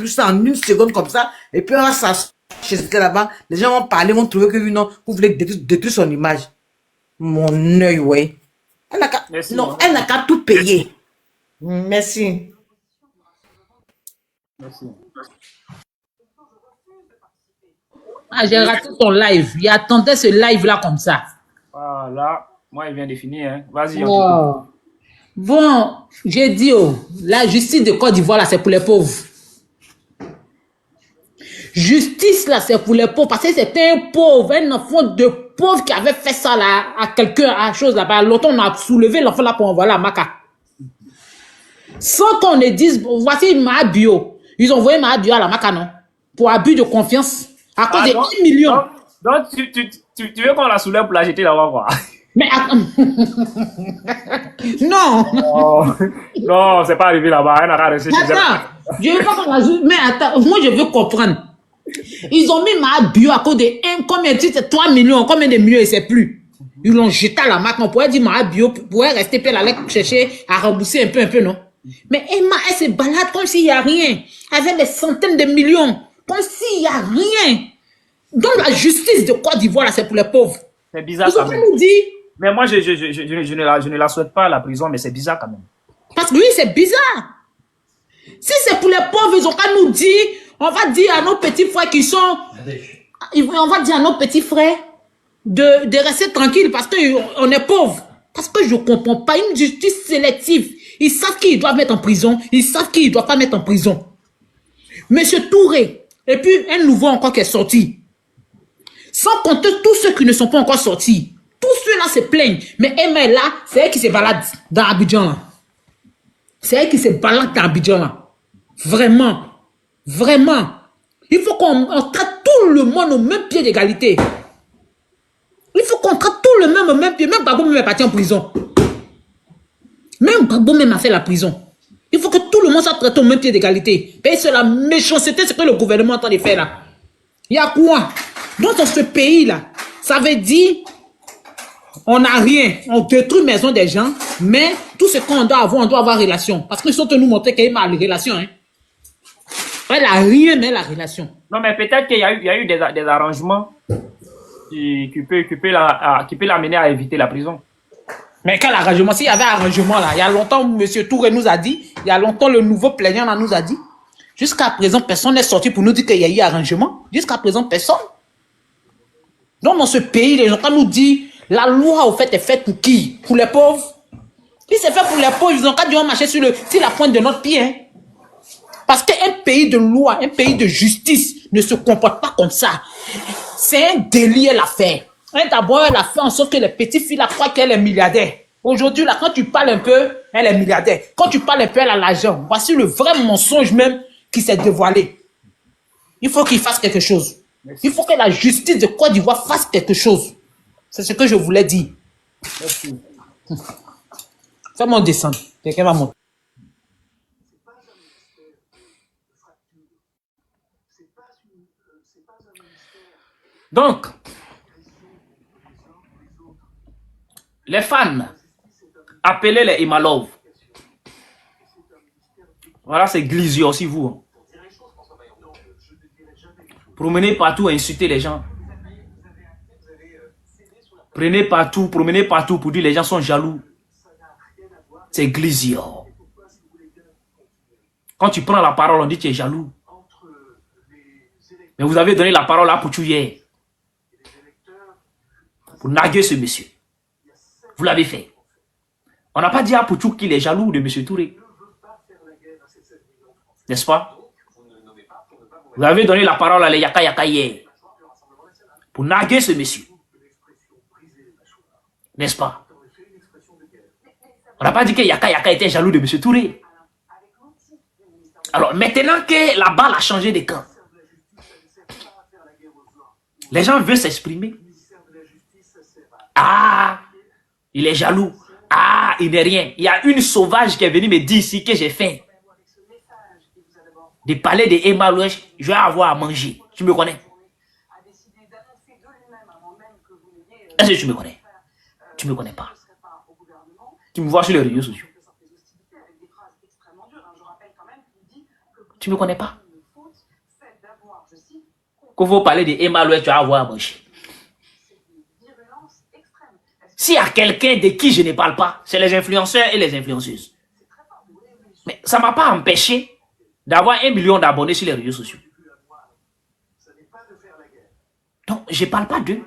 ça en une seconde comme ça. Et puis elle va s'asseoir chez elle là-bas. Les gens vont parler, vont trouver que non, vous voulez détruire son image. Mon œil, ouais. Elle n'a qu'à tout payer. Merci. Merci. Ah, j'ai raté ton live. Il attendait ce live-là comme ça. Voilà. Moi, il vient de finir. Hein. Vas-y. Oh. Bon, j'ai dit, la justice de Côte d'Ivoire, là, c'est pour les pauvres. Justice, là, c'est pour les pauvres. Parce que c'était un pauvre, un enfant de pauvre qui avait fait ça, là, à quelqu'un, à chose là-bas. L'autre, on a soulevé l'enfant, là, pour envoyer à Maka. Sans qu'on ne dise, voici ma bio. Ils ont envoyé ma bio à la Maka, non? Pour abus de confiance. À cause de 1 million. Donc, tu veux qu'on la soulève pour la jeter là-bas, quoi? Mais non. Oh, non, c'est pas arrivé là-bas. Elle n'a pas réussi. Attends, je veux pas qu'on la joue. Mais attends, moi, je veux comprendre. Ils ont mis ma bio à cause de combien de 3 millions, combien de millions, et c'est plus. Ils l'ont jeté à la marque. On pourrait dire ma bio, pourrait rester, puis elle allait chercher à rembourser un peu, non? Mais Emma, elle se balade comme s'il n'y a rien. Avec des centaines de millions. Comme s'il n'y a rien. Donc la justice de Côte d'Ivoire, là, c'est pour les pauvres. C'est bizarre quand même. Mais moi, je ne la souhaite pas à la prison, mais c'est bizarre quand même. Parce que oui, c'est bizarre. Si c'est pour les pauvres, ils ont qu'à nous dire, on va dire à nos petits frères qui sont... On va dire à nos petits frères de rester tranquilles parce qu'on est pauvres. Parce que je ne comprends pas une justice sélective. Ils savent qui ils doivent mettre en prison. Ils savent qui ils ne doivent pas mettre en prison. Monsieur Touré, et puis un nouveau encore qui est sorti. Sans compter tous ceux qui ne sont pas encore sortis. Tous ceux-là se plaignent. Mais Emma est là, c'est elle qui se balade dans Abidjan là. C'est elle qui se balade dans Abidjan là. Vraiment. Vraiment. Il faut qu'on traite tout le monde au même pied d'égalité. Il faut qu'on traite tout le monde au même pied. Même Gbagbo même est parti en prison. Même Gbagbo même a fait la prison. Il faut que tout le monde soit traité au même pied d'égalité. Et c'est la méchanceté, c'est que le gouvernement est en train de faire là. Il y a quoi? Donc dans ce pays-là, ça veut dire, on n'a rien. On détruit la maison des gens, mais tout ce qu'on doit avoir relation. Parce qu'ils sont tenus nous montrer qu'il y a une relation. Hein. Elle n'a rien, mais la relation. Non, mais peut-être qu'il y a eu des arrangements qui peut l'amener à éviter la prison. Mais quel arrangement? S'il y avait arrangement là, il y a longtemps, M. Touré nous a dit, il y a longtemps, le nouveau plaignant là nous a dit, jusqu'à présent, personne n'est sorti pour nous dire qu'il y a eu arrangement. Jusqu'à présent, personne. Donc, dans ce pays, les gens, quand nous disent, la loi, au fait, est faite pour qui? Pour les pauvres? Si c'est fait pour les pauvres, ils ont qu'à dire marcher sur la pointe de notre pied. Hein? Parce qu'un pays de loi, un pays de justice ne se comporte pas comme ça. C'est un délit, elle a fait. D'abord, elle a fait en sorte que les petites filles, là, croient qu'elle est milliardaire. Aujourd'hui, là, quand tu parles un peu, elle est milliardaire. Quand tu parles un peu, elle a l'argent. Voici le vrai mensonge même qui s'est dévoilé. Il faut qu'il fasse quelque chose. Merci. Il faut que la justice de Côte d'Ivoire fasse quelque chose. C'est ce que je voulais dire. Merci. Fais-moi descendre. Quelqu'un va monter. Donc, les fans, appelez les Imalov. Voilà, c'est Glizio aussi, vous. Promenez partout, insultez les gens. Promenez partout pour dire les gens sont jaloux. C'est Glizio. Quand tu prends la parole, on dit que tu es jaloux. Mais vous avez donné la parole à Pouchou hier. Pour narguer ce monsieur. Vous l'avez fait. On n'a pas dit à Pouchou qu'il est jaloux de monsieur Touré. N'est-ce pas? Vous avez donné la parole à les Yaka Yaka hier. Pour narguer ce monsieur. N'est-ce pas? On n'a pas dit que Yaka Yaka était jaloux de monsieur Touré. Alors maintenant que la balle a changé de camp, les gens veulent s'exprimer. Ah, il est jaloux. Ah, il n'est rien. Il y a une sauvage qui est venue me dire ici que j'ai faim. De parler de Emma Louech, je vais avoir à manger. Tu me connais? Est-ce que tu me connais? Tu ne me connais pas. Tu me vois sur les réseaux sociaux. Tu ne me connais pas. Quand vous parlez de Emma Louet, tu vas avoir à manger. S'il y a quelqu'un de qui je ne parle pas, c'est les influenceurs et les influenceuses. Mais ça ne m'a pas empêché d'avoir 1 million d'abonnés sur les réseaux sociaux. Donc, je ne parle pas d'eux.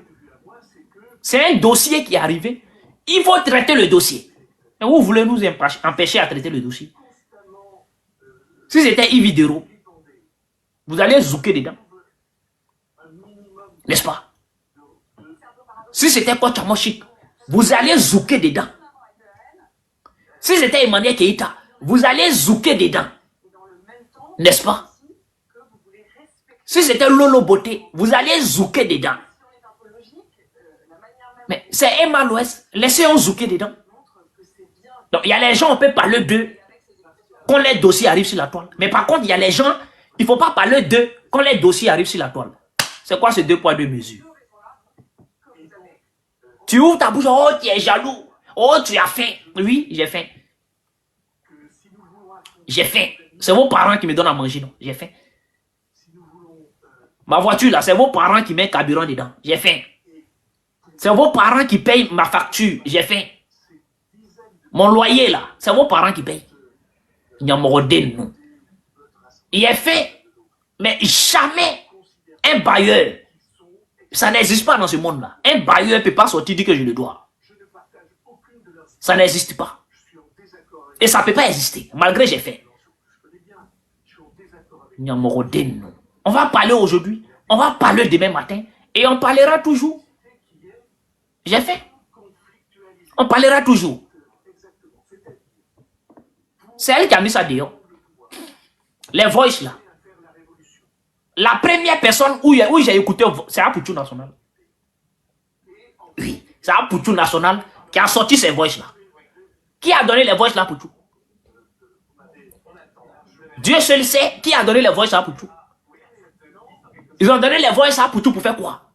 C'est un dossier qui est arrivé. Il faut traiter le dossier. Et vous voulez nous empêcher à traiter le dossier? Si c'était Yves Dero, vous allez zouker dedans. N'est-ce pas? Si c'était Coach Amoshik, vous allez zouker dedans. Si c'était Emmanuel Keïta, vous allez zouker dedans. N'est-ce pas? Si c'était Lolo Beauté, vous allez zouker dedans. Mais c'est Emma Louest, laissez-on zouker dedans. Donc il y a les gens, on peut parler d'eux quand les dossiers arrivent sur la toile. Mais par contre, il y a les gens, il ne faut pas parler d'eux quand les dossiers arrivent sur la toile. C'est quoi ces 2 poids 2 mesures? Tu ouvres ta bouche, oh tu es jaloux, oh tu as faim. Oui, j'ai faim. J'ai faim. C'est vos parents qui me donnent à manger, non? J'ai faim. Ma voiture là, c'est vos parents qui mettent carburant dedans. J'ai faim. C'est vos parents qui payent ma facture. J'ai faim. Mon loyer là, c'est vos parents qui payent. Il y a non. Il est fait, mais jamais un bailleur, ça n'existe pas dans ce monde-là. Un bailleur ne peut pas sortir dire que je le dois. Ça n'existe pas. Et ça ne peut pas exister, malgré j'ai fait. Il y a non. On va parler aujourd'hui, on va parler demain matin, et on parlera toujours. J'ai fait. On parlera toujours. C'est elle qui a mis ça dehors. Les voices là. La première personne où j'ai écouté, c'est Apoutou National. Oui, c'est Apoutou National qui a sorti ces voices là. Qui a donné les voices là, Apoutou? Dieu seul sait qui a donné les voices à Apoutou. Ils ont donné les voices à Apoutou pour faire quoi?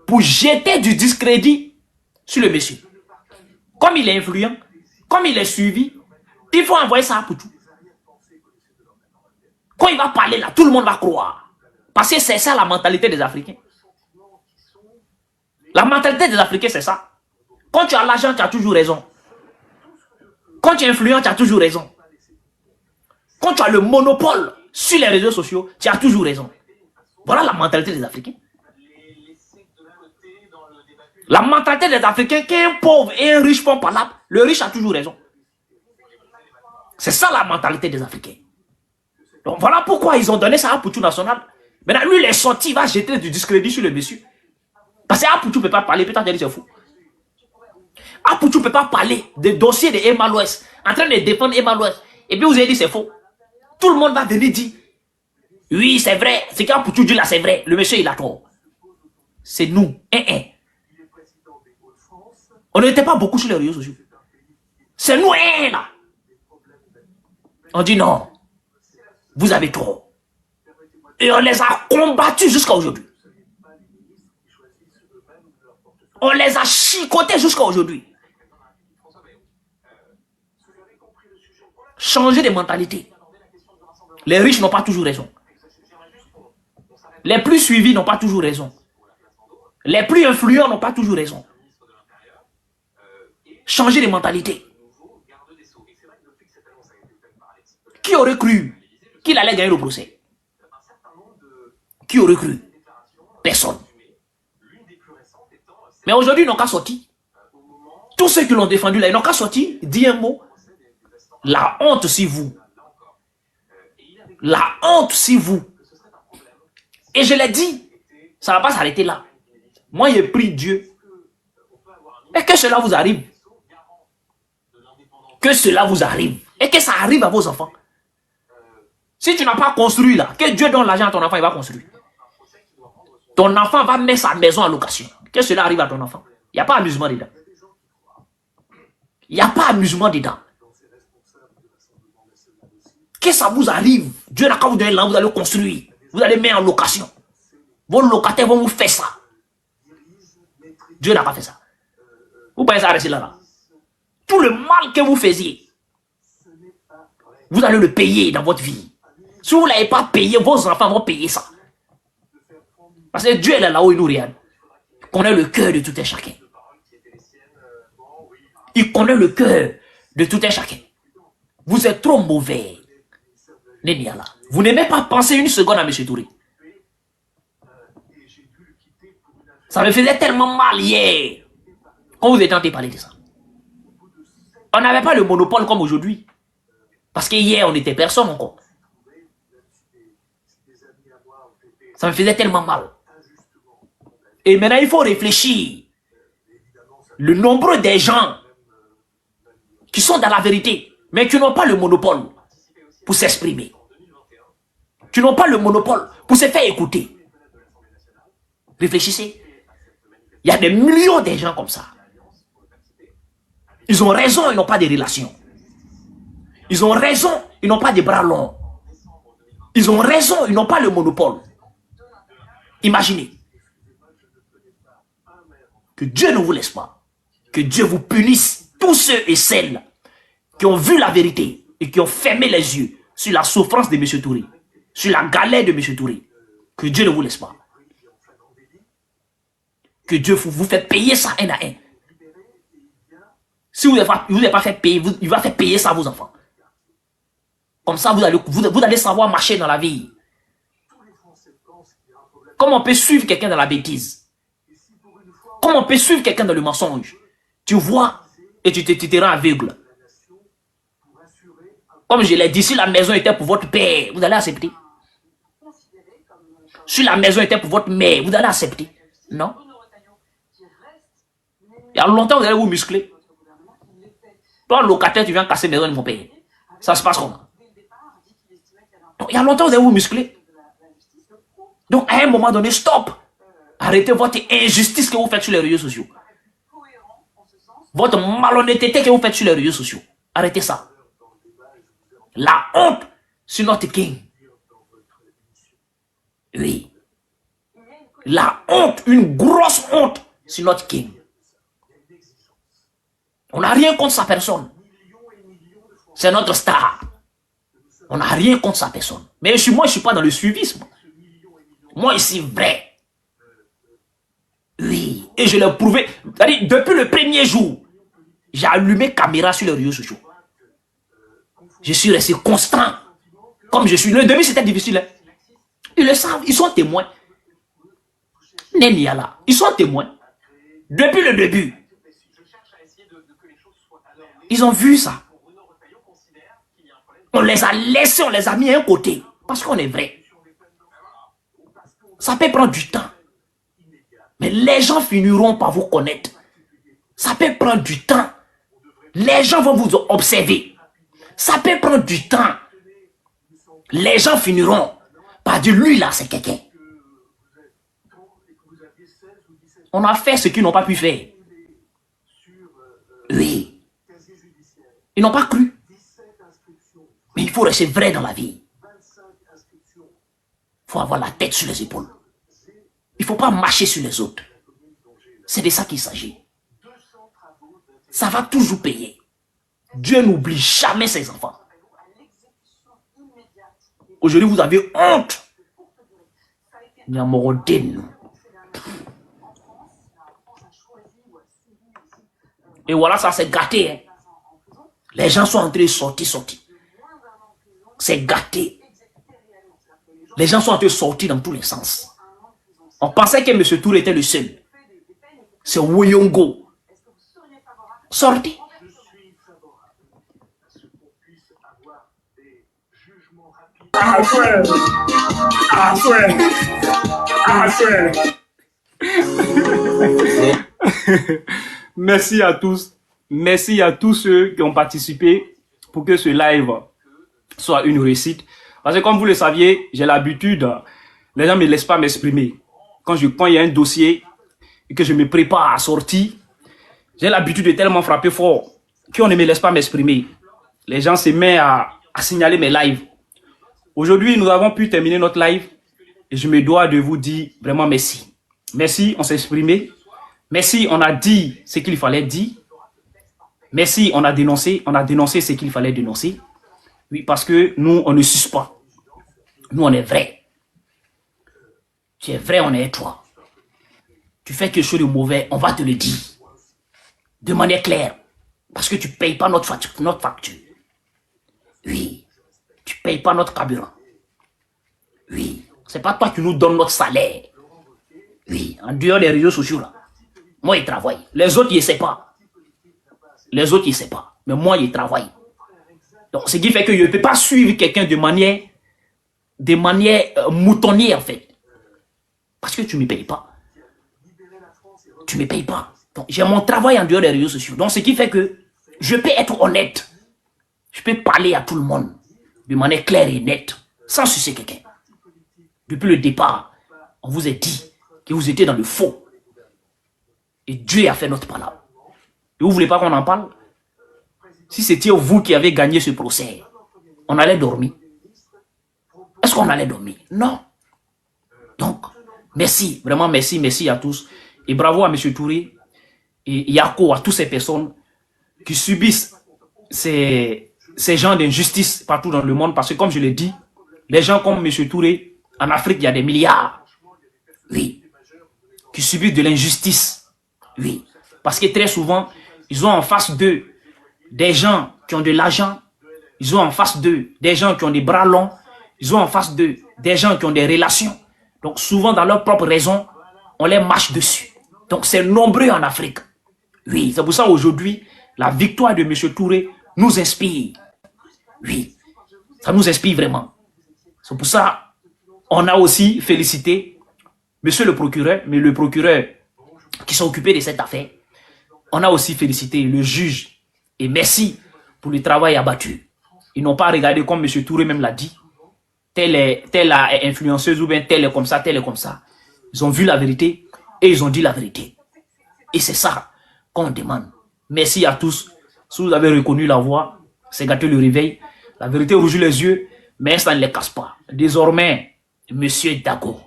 Pour jeter du discrédit sur le monsieur. Comme il est influent, comme il est suivi, il faut envoyer ça à Apoutou. Quand il va parler là, tout le monde va croire. Parce que c'est ça la mentalité des Africains. La mentalité des Africains, c'est ça. Quand tu as l'argent, tu as toujours raison. Quand tu es influent, tu as toujours raison. Quand tu as le monopole sur les réseaux sociaux, tu as toujours raison. Voilà la mentalité des Africains. La mentalité des Africains, qu'un pauvre et un riche font parlable, le riche a toujours raison. C'est ça la mentalité des Africains. Donc voilà pourquoi ils ont donné ça à Apoutou National. Maintenant, lui, il est sorti, il va jeter du discrédit sur le monsieur. Parce qu'Apoutou ne peut pas parler, peut-être que c'est fou. Apoutou ne peut pas parler des dossiers de Emma Louest, en train de défendre Emma Louest. Et puis vous avez dit c'est faux. Tout le monde va venir dire, oui, c'est vrai, ce qu'Apoutou dit là, c'est vrai. Le monsieur, il a tort. C'est nous. On n'était pas beaucoup sur les réseaux sociaux. C'est nous, là. On dit non. Vous avez tort. Et on les a combattus jusqu'à aujourd'hui. On les a chicotés jusqu'à aujourd'hui. Changer de mentalité. Les riches n'ont pas toujours raison. Les plus suivis n'ont pas toujours raison. Les plus influents n'ont pas toujours raison. Changer de mentalité. Qui aurait cru qu'il allait gagner le procès? Qui aurait cru? Personne. Mais aujourd'hui, ils n'ont qu'à sortir. Tous ceux qui l'ont défendu là, ils n'ont qu'à sortir, dire un mot. La honte, c'est vous. La honte, c'est vous. Et je l'ai dit, ça ne va pas s'arrêter là. Moi, j'ai pris Dieu. Et que cela vous arrive. Que cela vous arrive. Et que ça arrive à vos enfants. Si tu n'as pas construit là, que Dieu donne l'argent à ton enfant, il va construire. Ton enfant va mettre sa maison en location. Que cela arrive à ton enfant. Il n'y a pas amusement dedans. Il n'y a pas amusement dedans. Que ça vous arrive. Dieu n'a qu'à vous donner l'argent, vous allez construire. Vous allez mettre en location. Vos locataires vont vous faire ça. Dieu n'a pas fait ça. Vous pouvez s'arrêter là. Tout le mal que vous faisiez, vous allez le payer dans votre vie. Si vous ne l'avez pas payé, vos enfants vont payer ça. Parce que Dieu est là où il nous regarde. Il connaît le cœur de tout un chacun. Il connaît le cœur de tout un chacun. Vous êtes trop mauvais. Vous n'aimez pas penser une seconde à M. Touré. Ça me faisait tellement mal hier. Quand vous étiez en train de parler de ça. On n'avait pas le monopole comme aujourd'hui. Parce que hier, on n'était personne encore. Ça me faisait tellement mal. Et maintenant, il faut réfléchir. Le nombre des gens qui sont dans la vérité, mais qui n'ont pas le monopole pour s'exprimer. Qui n'ont pas le monopole pour se faire écouter. Réfléchissez. Il y a des millions de gens comme ça. Ils ont raison, ils n'ont pas de relations. Ils ont raison, ils n'ont pas de bras longs. Ils ont raison, ils n'ont pas le monopole. Imaginez. Que Dieu ne vous laisse pas. Que Dieu vous punisse, tous ceux et celles qui ont vu la vérité et qui ont fermé les yeux sur la souffrance de M. Touré, sur la galère de M. Touré. Que Dieu ne vous laisse pas. Que Dieu vous fait payer ça un à un. Si vous n'avez pas fait payer, il va faire payer ça à vos enfants. Comme ça, vous allez savoir marcher dans la vie. Comment on peut suivre quelqu'un dans la bêtise? Comment on peut suivre quelqu'un dans le mensonge? Tu vois et tu te rends aveugle. Comme je l'ai dit, si la maison était pour votre père, vous allez accepter. Si la maison était pour votre mère, vous allez accepter. Non? Il y a longtemps, vous allez vous muscler. Toi, locataire, tu viens casser la maison de mon père. Ça se passe comment? Donc, il y a longtemps, vous allez vous muscler. Donc, à un moment donné, stop. Arrêtez votre injustice que vous faites sur les réseaux sociaux. Votre malhonnêteté que vous faites sur les réseaux sociaux. Arrêtez ça. La honte sur notre king. Oui. La honte, une grosse honte sur notre king. On n'a rien contre sa personne. C'est notre star. On n'a rien contre sa personne. Mais moi, je ne suis pas dans le suivisme. Moi, ici, vrai. Oui. Et je l'ai prouvé. Depuis le premier jour, j'ai allumé caméra sur les réseaux sociaux. Je suis resté constant. Comme je suis. Le début, c'était difficile. Hein. Ils le savent. Ils sont témoins. Neniala. Ils sont témoins. Depuis le début. Ils ont vu ça. On les a laissés, on les a mis à un côté. Parce qu'on est vrai. Ça peut prendre du temps. Mais les gens finiront par vous connaître. Ça peut prendre du temps. Les gens vont vous observer. Ça peut prendre du temps. Les gens finiront par dire, lui là, c'est quelqu'un. On a fait ce qu'ils n'ont pas pu faire. Oui. Ils n'ont pas cru. Mais il faut rester vrai dans la vie. Il faut avoir la tête sur les épaules. Il ne faut pas marcher sur les autres. C'est de ça qu'il s'agit. Ça va toujours payer. Dieu n'oublie jamais ses enfants. Aujourd'hui, vous avez honte. Et voilà, ça s'est gâté. Hein. Les gens sont en train de sortir. C'est gâté. Les gens sont en train de sortir dans tous les sens. On pensait que M. Touré était le seul. C'est Woyongo. Sortez. Merci à tous. Merci à tous ceux qui ont participé pour que ce live soit une réussite. Parce que comme vous le saviez, j'ai l'habitude, les gens ne me laissent pas m'exprimer. Quand il y a un dossier et que je me prépare à sortir, j'ai l'habitude de tellement frapper fort qu'on ne me laisse pas m'exprimer. Les gens se mettent à signaler mes lives. Aujourd'hui, nous avons pu terminer notre live et je me dois de vous dire vraiment merci. Merci, on s'est exprimé. Merci, on a dit ce qu'il fallait dire. Merci, on a dénoncé ce qu'il fallait dénoncer. Oui, parce que nous, on ne suce pas. Nous, on est vrai. Tu es vrai, on est toi. Tu fais quelque chose de mauvais, on va te le dire. De manière claire. Parce que tu ne payes pas notre facture. Oui. Tu ne payes pas notre carburant. Oui. Ce n'est pas toi qui nous donnes notre salaire. Oui. En dehors des réseaux sociaux, là. Moi, ils travaillent. Les autres, ils ne savent pas. Les autres, ils ne savent pas. Mais moi, ils travaillent. Donc, ce qui fait que je ne peux pas suivre quelqu'un de manière moutonnière, en fait. Parce que tu ne me payes pas. Tu ne me payes pas. Donc, j'ai mon travail en dehors des réseaux sociaux. Donc, ce qui fait que je peux être honnête. Je peux parler à tout le monde de manière claire et nette, sans sucer quelqu'un. Depuis le départ, on vous a dit que vous étiez dans le faux. Et Dieu a fait notre parole. Et vous ne voulez pas qu'on en parle? Si c'était vous qui avez gagné ce procès, on allait dormir. Est-ce qu'on allait dormir? Non. Donc, merci, vraiment merci à tous. Et bravo à M. Touré et Yako, à toutes ces personnes qui subissent ces gens d'injustice partout dans le monde. Parce que comme je l'ai dit, les gens comme M. Touré, en Afrique, il y a des milliards. Oui. Qui subissent de l'injustice. Oui. Parce que très souvent, ils ont en face d'eux des gens qui ont de l'argent. Ils ont en face d'eux des gens qui ont des bras longs. Ils ont en face d'eux des gens qui ont des relations. Donc souvent, dans leur propre raison, on les marche dessus. Donc c'est nombreux en Afrique. Oui, c'est pour ça aujourd'hui, la victoire de M. Touré nous inspire. Oui, ça nous inspire vraiment. C'est pour ça on a aussi félicité monsieur le procureur, mais le procureur qui s'est occupé de cette affaire. On a aussi félicité le juge et merci pour le travail abattu. Ils n'ont pas regardé comme M. Touré même l'a dit. Telle est influenceuse ou bien telle est comme ça, telle est comme ça. Ils ont vu la vérité et ils ont dit la vérité. Et c'est ça qu'on demande. Merci à tous. Si vous avez reconnu la voix, c'est gâté le réveil. La vérité rougit les yeux, mais ça ne les casse pas. Désormais, Monsieur Dago,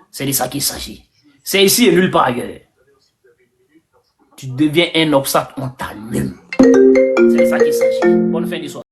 c'est de ça qu'il s'agit. C'est ici et nulle part ailleurs. Tu deviens un obstacle, on t'allume. C'est de ça qu'il s'agit. Bonne fin de soirée.